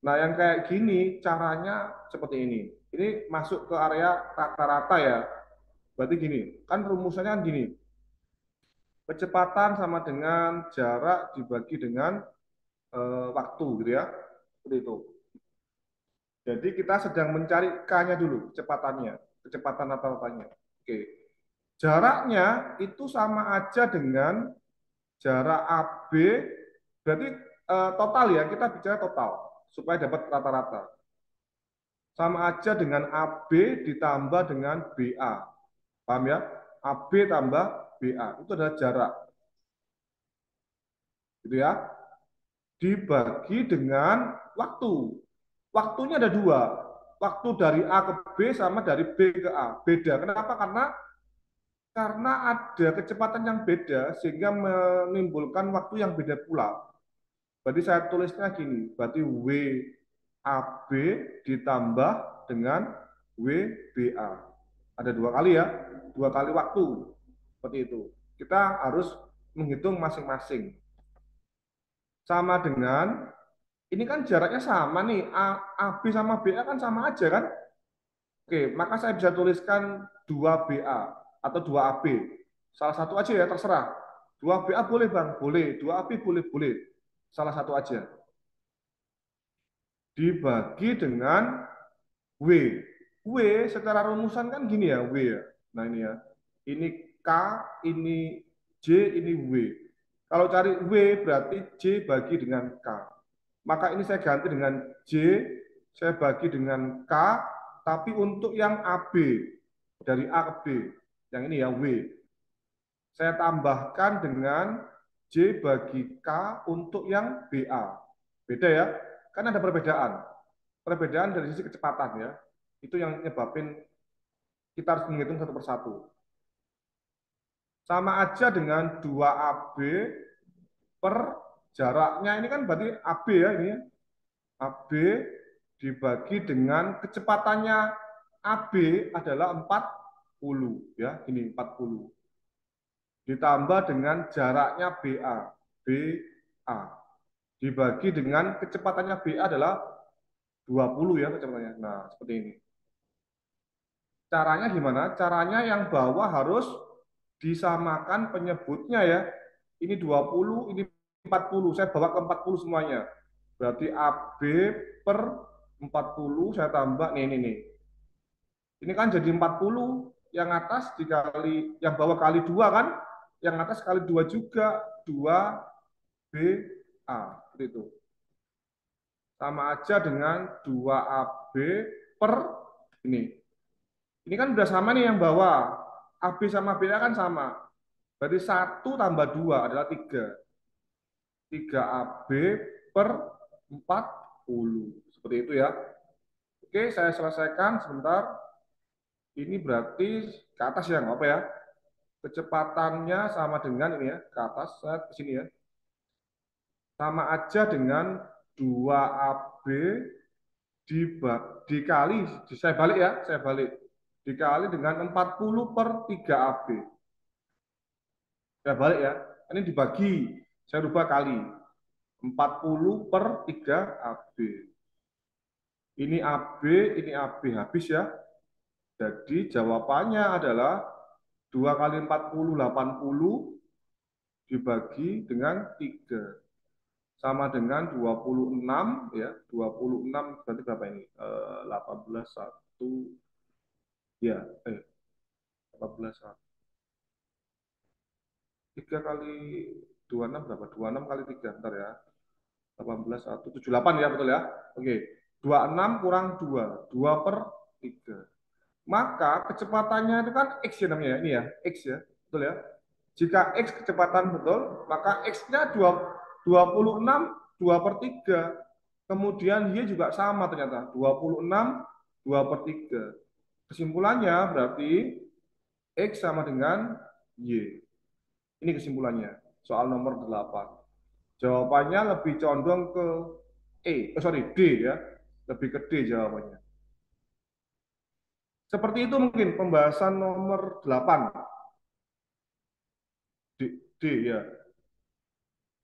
Nah, yang kayak gini caranya seperti ini. Ini masuk ke area rata-rata ya. Berarti gini, kan rumusannya kan gini. Kecepatan sama dengan jarak dibagi dengan waktu gitu ya. Seperti itu. Jadi kita sedang mencari K-nya dulu, kecepatan rata-ratanya. Oke. Jaraknya itu sama aja dengan jarak AB, berarti total ya, kita bicara total, supaya dapat rata-rata. Sama aja dengan AB ditambah dengan BA. Paham ya? AB tambah BA, itu adalah jarak. Gitu ya. Dibagi dengan waktu. Waktunya ada dua. Waktu dari A ke B sama dari B ke A. Beda. Kenapa? Karena ada kecepatan yang beda sehingga menimbulkan waktu yang beda pula. Berarti saya tulisnya gini, berarti WAB ditambah dengan WBA. Ada dua kali ya, dua kali waktu. Seperti itu. Kita harus menghitung masing-masing. Sama dengan, ini kan jaraknya sama nih, AB sama BA kan sama aja kan? Oke, maka saya bisa tuliskan 2BA atau 2AB. Salah satu aja ya, terserah. 2BA boleh Bang? Boleh. 2AB boleh? Boleh. Salah satu aja. Dibagi dengan W. W secara rumusan kan gini ya, W ya. Nah ini ya. Ini K, ini J, ini W. Kalau cari W berarti J bagi dengan K. Maka ini saya ganti dengan J, saya bagi dengan K, tapi untuk yang AB, dari A ke B, yang ini ya W. Saya tambahkan dengan J bagi K untuk yang BA. Beda ya, kan ada perbedaan. Perbedaan dari sisi kecepatan ya. Itu yang nyebabin kita harus menghitung satu persatu. Sama aja dengan 2AB per jaraknya, ini kan berarti AB ya, ini ya. AB dibagi dengan kecepatannya AB adalah 40 ya, ini 40. Ditambah dengan jaraknya BA dibagi dengan kecepatannya BA adalah 20 ya kecepatannya. Nah, seperti ini. Caranya gimana? Caranya yang bawah harus disamakan penyebutnya ya. Ini 20, ini 40. Saya bawa ke 40 semuanya. Berarti AB per 40 saya tambah nih. Ini kan jadi 40, yang atas dikali, yang bawah kali 2 kan, yang atas kali 2 juga, 2BA, seperti itu. sama aja dengan 2AB per ini. Ini kan udah sama nih yang bawah. AB sama BA kan sama. Berarti 1 tambah 2 adalah 3. 3AB per 40. Seperti itu ya. Oke, saya selesaikan sebentar. Ini berarti ke atas ya, nggak apa ya. Kecepatannya sama dengan ini ya, ke atas, saya ke sini ya. Sama aja dengan 2AB dikali, saya balik ya, saya balik. Dikali dengan 40 per 3AB. Saya balik ya, ini dibagi, saya rubah kali. 40 per 3AB. Ini AB, ini AB, habis ya. Jadi jawabannya adalah 2 kali 40, 80 dibagi dengan 3. Sama dengan 26 ya. 26 berarti berapa ini? 18 1 ya, 18 1. 3 kali 26 berapa? 26 kali 3 bentar ya. 18 1 78 ya, betul ya. Oke. 26 kurang 2, 2 per 3. Maka kecepatannya itu kan X ya namanya, ini ya, X ya, betul ya. Jika X kecepatan betul, maka X-nya 26, 2 per 3. Kemudian Y juga sama ternyata, 26, 2 per 3. Kesimpulannya berarti X sama dengan Y. Ini kesimpulannya, soal nomor 8. Jawabannya lebih condong ke D ya, lebih ke D jawabannya. Seperti itu mungkin pembahasan nomor 8. D ya.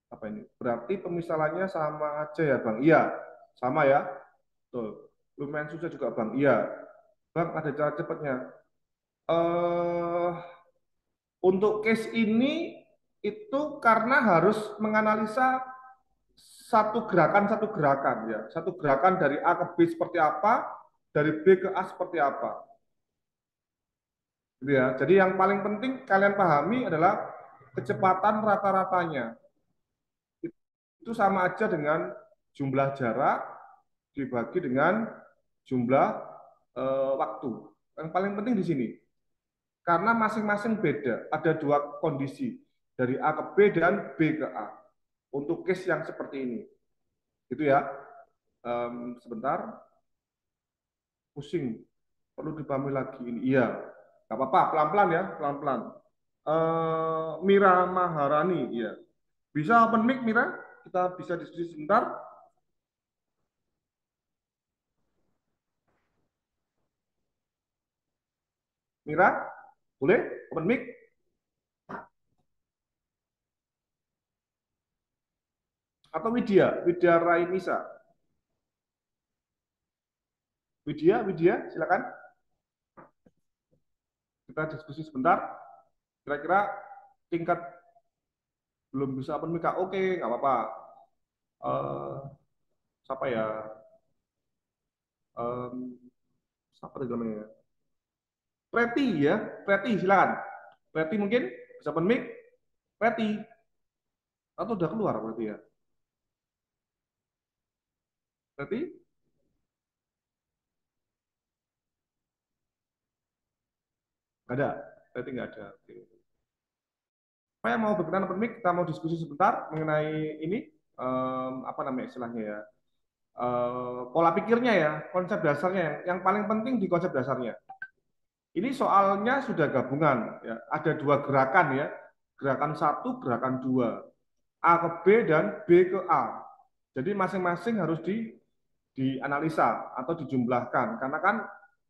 Apa ini? Berarti pemisalannya sama aja ya, Bang? Iya, sama ya. Tuh. Lumayan susah juga, Bang. Iya. Bang, ada cara cepatnya. Untuk case ini itu karena harus menganalisa satu gerakan ya. Satu gerakan dari A ke B seperti apa, dari B ke A seperti apa. Gitu ya. Jadi yang paling penting kalian pahami adalah kecepatan rata-ratanya. Itu sama aja dengan jumlah jarak dibagi dengan jumlah waktu. Yang paling penting di sini. Karena masing-masing beda. Ada dua kondisi. Dari A ke B dan B ke A. Untuk case yang seperti ini. Gitu ya. Sebentar. Pusing. Perlu dipahami lagi ini. Iya. Gak apa-apa. Pelan-pelan ya. Pelan-pelan. Mira Maharani. Iya. Bisa open mic, Mira? Kita bisa diskusi sebentar. Mira, boleh open mic? Atau Widya Rainisa. Widya, silakan. Kita diskusi sebentar. Kira-kira tingkat belum bisa open mic, oke, nggak apa-apa. Siapa ya? Siapa tadi namanya? Preti ya, Preti silakan. Preti mungkin bisa open mic. Preti, atau udah keluar berarti ya? Preti? Nggak ada, Preti nggak ada. Oke. Saya mau berkenan open mic, kita mau diskusi sebentar mengenai ini, apa namanya istilahnya ya, pola pikirnya ya, konsep dasarnya. Yang paling penting di konsep dasarnya. Ini soalnya sudah gabungan, ya. Ada dua gerakan ya, gerakan 1, gerakan 2, A ke B dan B ke A. Jadi masing-masing harus dianalisa atau dijumlahkan, karena kan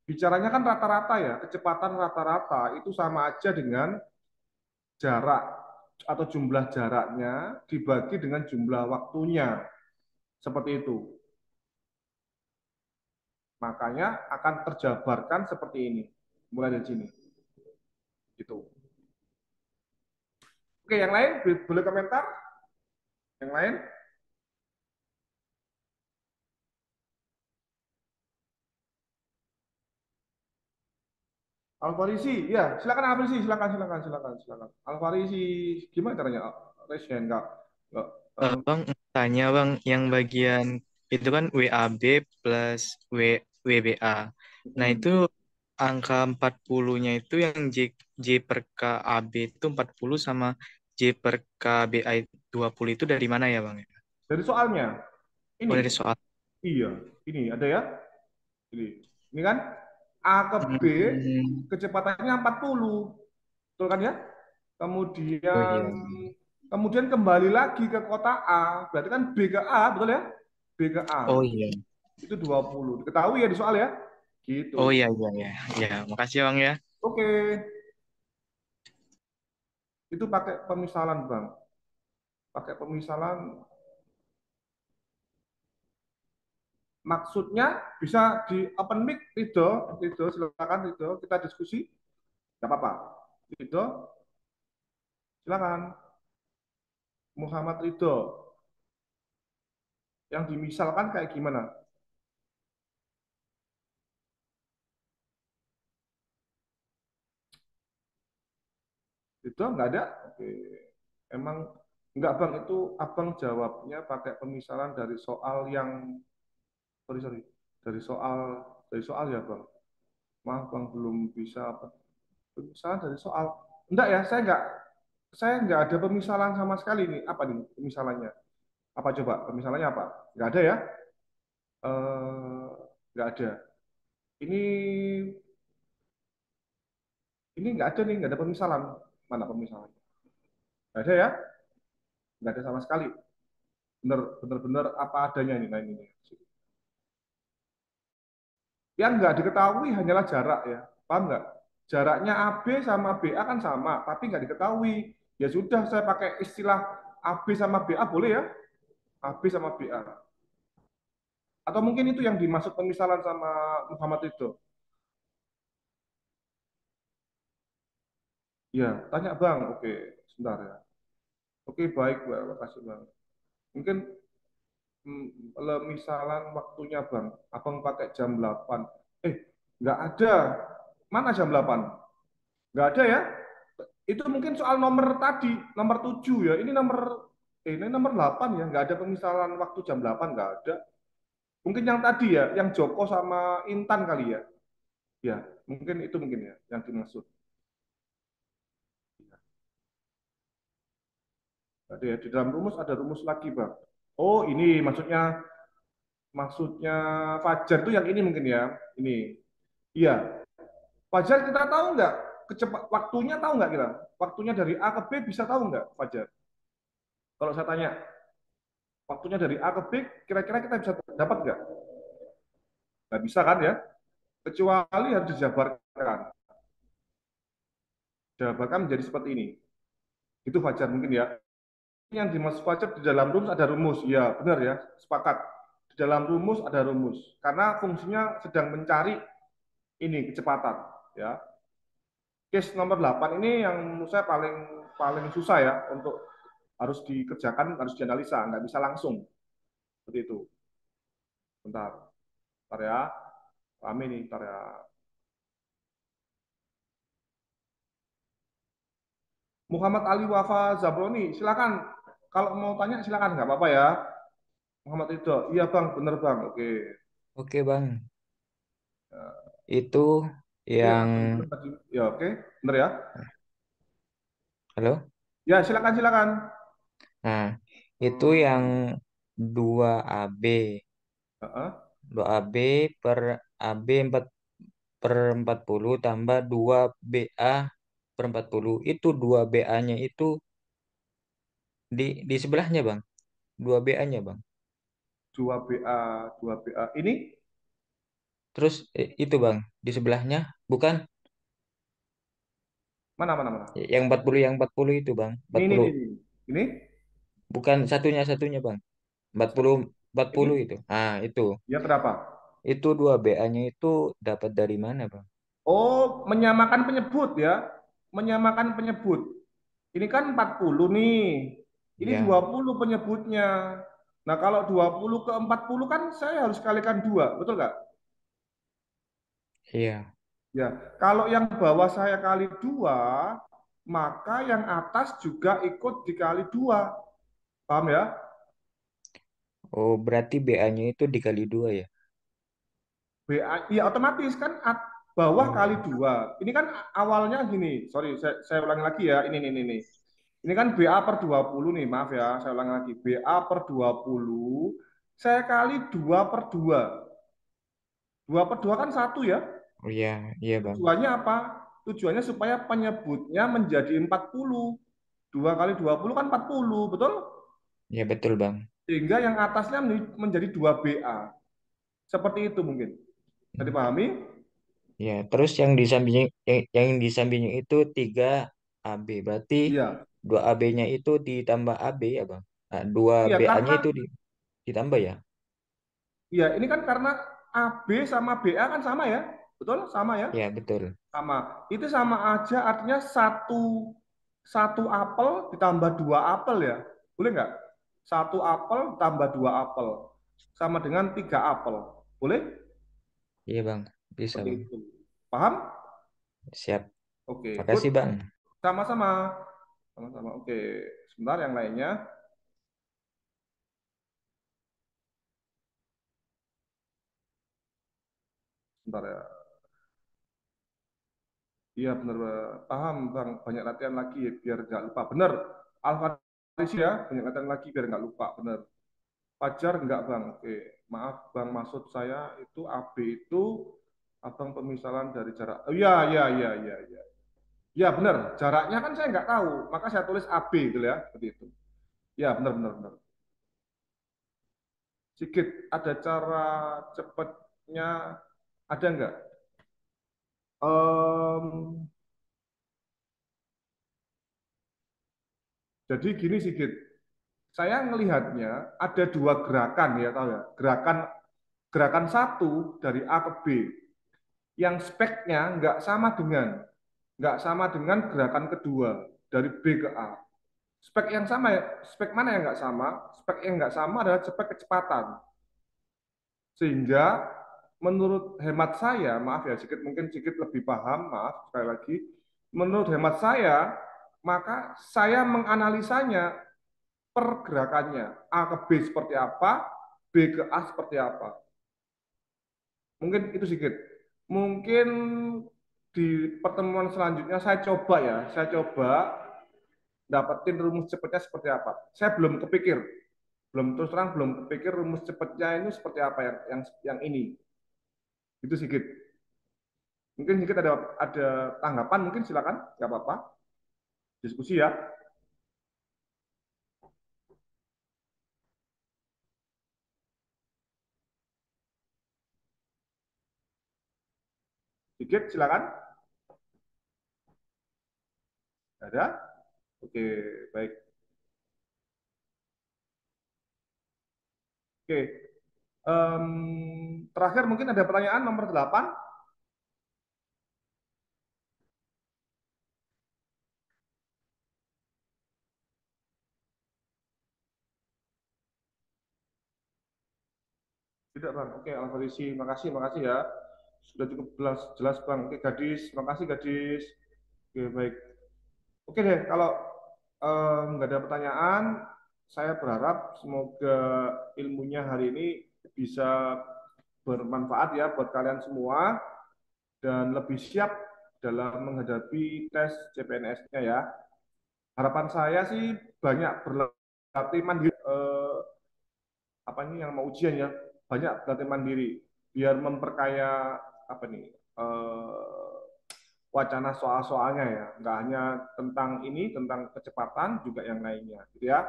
bicaranya kan rata-rata ya, kecepatan rata-rata itu sama aja dengan jarak atau jumlah jaraknya dibagi dengan jumlah waktunya. Seperti itu. Makanya akan terjabarkan seperti ini. Mulai dari sini. Gitu. Oke, yang lain boleh komentar? Yang lain? Alfarisi, ya silakan Alfarisi, silakan. Alfarisi, gimana caranya? Raise hand, enggak. Bang, tanya bang, yang bagian itu kan WAB plus WBA. Nah, itu Hmm. angka 40-nya itu yang J per KB itu 40 sama J per KBA 20 itu dari mana ya, Bang? Dari soalnya, Oh, ini, dari soal. iya, ini ada ya, ini kan A ke B Hmm. kecepatannya 40, betul kan ya? Oh Kemudian iya. kemudian kembali lagi ke kota A, berarti kan B ke A, betul ya? B ke A Oh iya. itu 20. Diketahui ya di soal ya? Oh Gitu. iya, iya, iya. Ya, makasih ya, Bang ya. Oke, itu pakai pemisalan, Bang. Pakai pemisalan maksudnya bisa di open mic, Rido, silakan Rido, kita diskusi. Gak apa-apa. Rido, silakan. Muhammad Ridho, yang dimisalkan kayak gimana? Ridho nggak ada? Oke. Emang nggak bang, itu abang jawabnya pakai pemisalan dari soal yang, sorry, dari soal ya bang. Maaf bang, belum bisa pemisalan dari soal. Enggak ya, saya nggak ada pemisalan sama sekali nih. Apa nih pemisalannya? Apa coba pemisalannya apa? Nggak ada ya? Eh, nggak ada. Ini ini nggak ada nih, nggak ada pemisalan. Mana pemisalannya? Nggak ada ya? Nggak ada sama sekali. Bener-bener apa adanya ini. Nah, ini. Yang nggak diketahui hanyalah jarak ya. Paham nggak? Jaraknya AB sama BA kan sama, tapi nggak diketahui. Ya sudah, saya pakai istilah AB sama BA boleh ya? AB sama BA. Atau mungkin itu yang dimaksud pemisalan sama Muhammad itu. Ya, tanya Bang. Oke, sebentar ya. Oke, baik, Bang. Makasih Bang. Mungkin misalan waktunya Bang. Abang pakai jam 8. Nggak ada. Mana jam 8? Nggak ada ya? Itu mungkin soal nomor tadi, nomor 7 ya. Ini nomor 8 ya. Nggak ada pemisalan waktu jam 8, nggak ada. Mungkin yang tadi ya, yang Joko sama Intan kali ya. Ya, mungkin itu mungkin ya yang dimaksud. Ada ya, di dalam rumus ada rumus lagi, Bang. Oh, ini maksudnya Fajar tuh yang ini mungkin ya. Ini. Iya, Fajar kita tahu nggak waktunya, tahu nggak kita? Waktunya dari A ke B bisa tahu nggak, Fajar? Kalau saya tanya, waktunya dari A ke B, kira-kira kita bisa dapat nggak? Nggak bisa kan ya? Kecuali harus dijabarkan. Jabarkan menjadi seperti ini. Itu Fajar mungkin ya. Yang dimaksud Fajar di dalam rumus ada rumus. Ya, benar ya. Sepakat. Di dalam rumus ada rumus. Karena fungsinya sedang mencari ini kecepatan. Ya. Case nomor 8 ini yang menurut saya paling paling susah ya untuk harus dikerjakan, harus dianalisa, nggak bisa langsung. Seperti itu. Bentar. Bentar ya. Rame nih, bentar ya. Muhammad Ali Wafa Zabroni, silakan. Kalau mau tanya silakan, nggak apa-apa ya. Muhammad Ridho, iya bang, bener bang, oke. Oke Bang, Ya, itu oke, yang bener tadi. Ya oke, bener ya. halo. Ya silakan silakan. Nah, itu yang 2AB, Heeh. 2AB per AB 4 per 40 tambah 2BA per 40. Itu 2BA-nya itu di sebelahnya Bang. 2BA-nya Bang. 2BA, 2BA. Ini Terus itu Bang, di sebelahnya bukan mana? yang 40 itu Bang. Ini 40 ini. Ini bukan satunya Bang. 40 40 ini. itu. Ah, itu. Ya berapa? Itu 2BA-nya itu dapat dari mana, Bang? Oh, menyamakan penyebut ya. Menyamakan penyebut. Ini kan 40 nih. Ini Ya, 20 penyebutnya. Nah, kalau 20 ke 40 kan saya harus kalikan 2, betul nggak? iya. Ya, kalau yang bawah saya kali 2, maka yang atas juga ikut dikali 2. Paham ya? Oh, berarti BA-nya itu dikali 2 ya? BA, iya otomatis kan bawah kali Oh, 2. Ini kan awalnya gini, sorry, saya ulangi lagi ya, ini. Ini kan BA per 20 nih, maaf ya, saya ulangi lagi. BA per 20, saya kali 2 per 2. 2 per 2 kan 1 ya. oh iya, iya Bang. Tujuannya apa? Tujuannya supaya penyebutnya menjadi 40. 2 kali 20 kan 40, betul? Ya betul Bang. Sehingga yang atasnya menjadi 2BA. Seperti itu mungkin. Bisa Hmm. dipahami? Ya, terus yang di sampingnya itu 3 AB. Berarti Iya. 2 AB-nya itu ditambah AB ya Bang. Nah, 2 Iya, BA-nya karena itu ditambah ya? iya, ini kan karena AB sama BA kan sama ya. Betul? Sama ya? Ya, betul. Sama. Itu sama aja artinya satu satu apel ditambah dua apel ya. Boleh nggak? Satu apel ditambah dua apel. Sama dengan tiga apel. Boleh? Iya Bang, bisa Seperti Bang. itu. Paham? Siap. Oke, good. Makasih Bang. Sama-sama. Sama-sama. Oke. Sebentar yang lainnya. Sebentar ya. Iya benar, paham Bang. Banyak latihan lagi biar nggak lupa. Benar. Alfaris ya, banyak latihan lagi biar nggak lupa. Benar. Fajar enggak Bang. Oke. Maaf Bang, maksud saya itu AB itu abang pemisahan dari jarak. Oh iya, iya, iya, iya, iya. Ya benar, jaraknya kan saya nggak tahu, maka saya tulis AB gitu ya, seperti itu. Ya benar, benar, benar. Sigit, ada cara cepatnya, ada nggak? Em, jadi gini Sigit, saya ngelihatnya ada dua gerakan ya, tahu ya. Gerakan satu dari A ke B, yang speknya nggak sama dengan gerakan kedua dari B ke A. Spek yang sama ya, spek mana yang nggak sama? Spek yang nggak sama adalah spek kecepatan. Sehingga menurut hemat saya, maaf ya, mungkin sedikit lebih paham, maaf sekali lagi. Menurut hemat saya, maka saya menganalisanya pergerakannya. A ke B seperti apa, B ke A seperti apa. Mungkin itu sedikit. Mungkin di pertemuan selanjutnya saya coba dapetin rumus cepatnya seperti apa. Saya belum kepikir, belum kepikir rumus cepatnya ini seperti apa yang ini. Itu sedikit. Mungkin sedikit ada tanggapan, mungkin silakan, nggak apa-apa. Diskusi ya. Sedikit silakan. Ada? Oke, baik. Oke. Terakhir mungkin ada pertanyaan nomor 8. Tidak, Bang. Oke, Alfarisi, makasih ya. Sudah cukup jelas, Bang. Oke, Gadis, makasih Gadis. Oke, baik. Oke deh, kalau nggak ada pertanyaan, saya berharap semoga ilmunya hari ini bisa bermanfaat ya buat kalian semua dan lebih siap dalam menghadapi tes CPNS-nya ya. Harapan saya sih banyak berlatih mandiri, apa ini yang mau ujian ya, banyak berlatih mandiri biar memperkaya apa nih wacana soal-soalnya ya, nggak hanya tentang ini, tentang kecepatan, juga yang lainnya, gitu ya.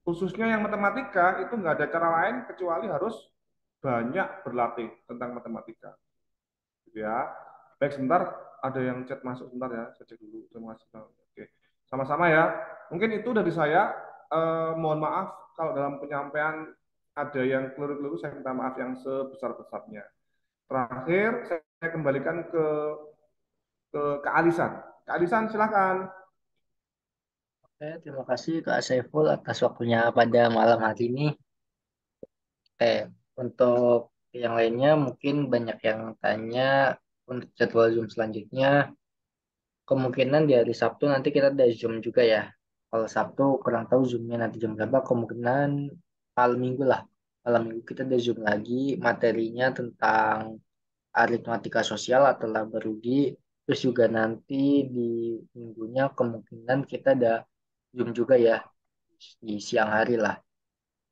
Khususnya yang matematika itu nggak ada cara lain kecuali harus banyak berlatih tentang matematika, gitu ya. Baik, sebentar ada yang chat masuk sebentar ya, saya cek dulu. Terima kasih Bang. Oke, sama-sama ya. Mungkin itu dari saya. Mohon maaf kalau dalam penyampaian ada yang keliru-keliru, saya minta maaf yang sebesar-besarnya. Terakhir, saya kembalikan ke Kak Alisan. Kak Alisan, silakan. Oke, terima kasih Kak Saiful atas waktunya pada malam hari ini. Oke, untuk yang lainnya mungkin banyak yang tanya untuk jadwal Zoom selanjutnya. Kemungkinan di hari Sabtu nanti kita ada Zoom juga ya. Kalau Sabtu kurang tahu Zoomnya nanti jam berapa, kemungkinan malam minggu lah. malam minggu kita ada Zoom lagi, materinya tentang aritmatika sosial atau laba rugi. Terus juga nanti di minggunya kemungkinan kita ada Zoom juga ya, di siang hari lah.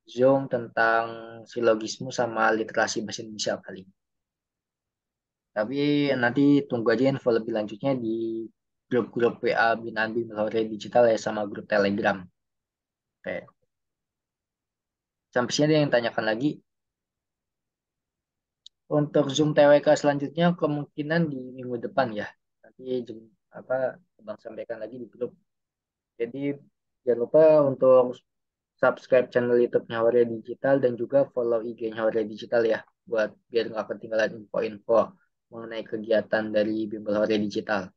Zoom tentang silogisme sama literasi bahasa Indonesia kali. Tapi nanti tunggu aja info lebih lanjutnya di grup-grup WA Binaan Bimbel Hore Digital ya sama grup Telegram. Oke. Sampai sini ada yang tanyakan lagi. Untuk Zoom TWK selanjutnya kemungkinan di minggu depan ya. Nanti apa Bang sampaikan lagi di grup. Jadi jangan lupa untuk subscribe channel YouTube-nya Hore Digital dan juga follow IG-nya Hore Digital ya, buat biar nggak ketinggalan info-info mengenai kegiatan dari Bimbel Hore Digital.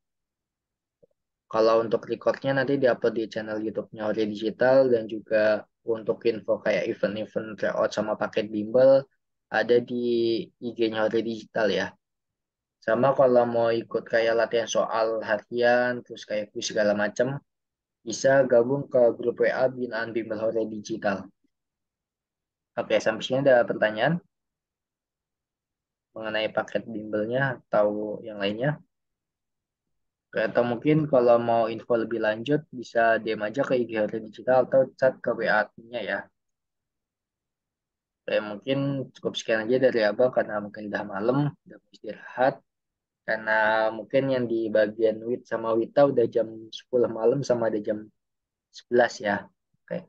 Kalau untuk recordnya nanti diupload di channel YouTube-nya Hore Digital dan juga untuk info kayak event-event tryout sama paket bimbel ada di IG-nya Hore Digital ya. Sama kalau mau ikut kayak latihan soal harian, terus kayak kuis segala macam, bisa gabung ke grup WA Binaan Bimbel Hore Digital. Oke, sampai sini ada pertanyaan mengenai paket bimbelnya atau yang lainnya? Oke, atau mungkin kalau mau info lebih lanjut bisa DM aja ke IG Hore Digital atau chat ke WA adminnya ya. Oke, mungkin cukup sekian aja dari Abang karena mungkin udah malam, udah mau istirahat. Karena mungkin yang di bagian Wit sama Wita udah jam 10 malam sama ada jam 11 ya. Oke,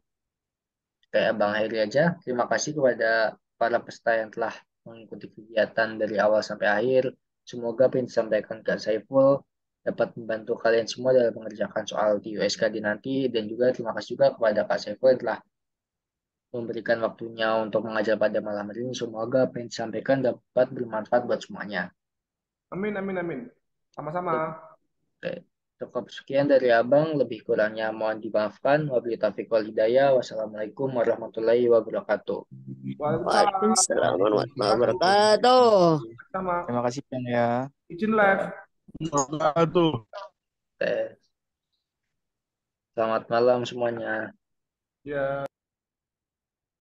kayak Bang Heri aja. Terima kasih kepada para peserta yang telah mengikuti kegiatan dari awal sampai akhir. Semoga apa yang disampaikan Kak Saiful dapat membantu kalian semua dalam mengerjakan soal di USKD nanti. Dan juga terima kasih juga kepada Kak Saiful yang telah memberikan waktunya untuk mengajar pada malam hari ini. Semoga apa yang disampaikan dapat bermanfaat buat semuanya. Amin, amin, amin. Sama-sama. Oke, cukup sekian dari Abang. Lebih kurangnya mohon dimaafkan. Wabillahi taufiq wal hidayah. Wassalamualaikum warahmatullahi wabarakatuh. Waalaikumsalam. Waalaikumsalam warahmatullahi Terima kasih. wabarakatuh. Sama. Terima kasih Bang ya. Izin live. Oke. Selamat malam semuanya. Ya.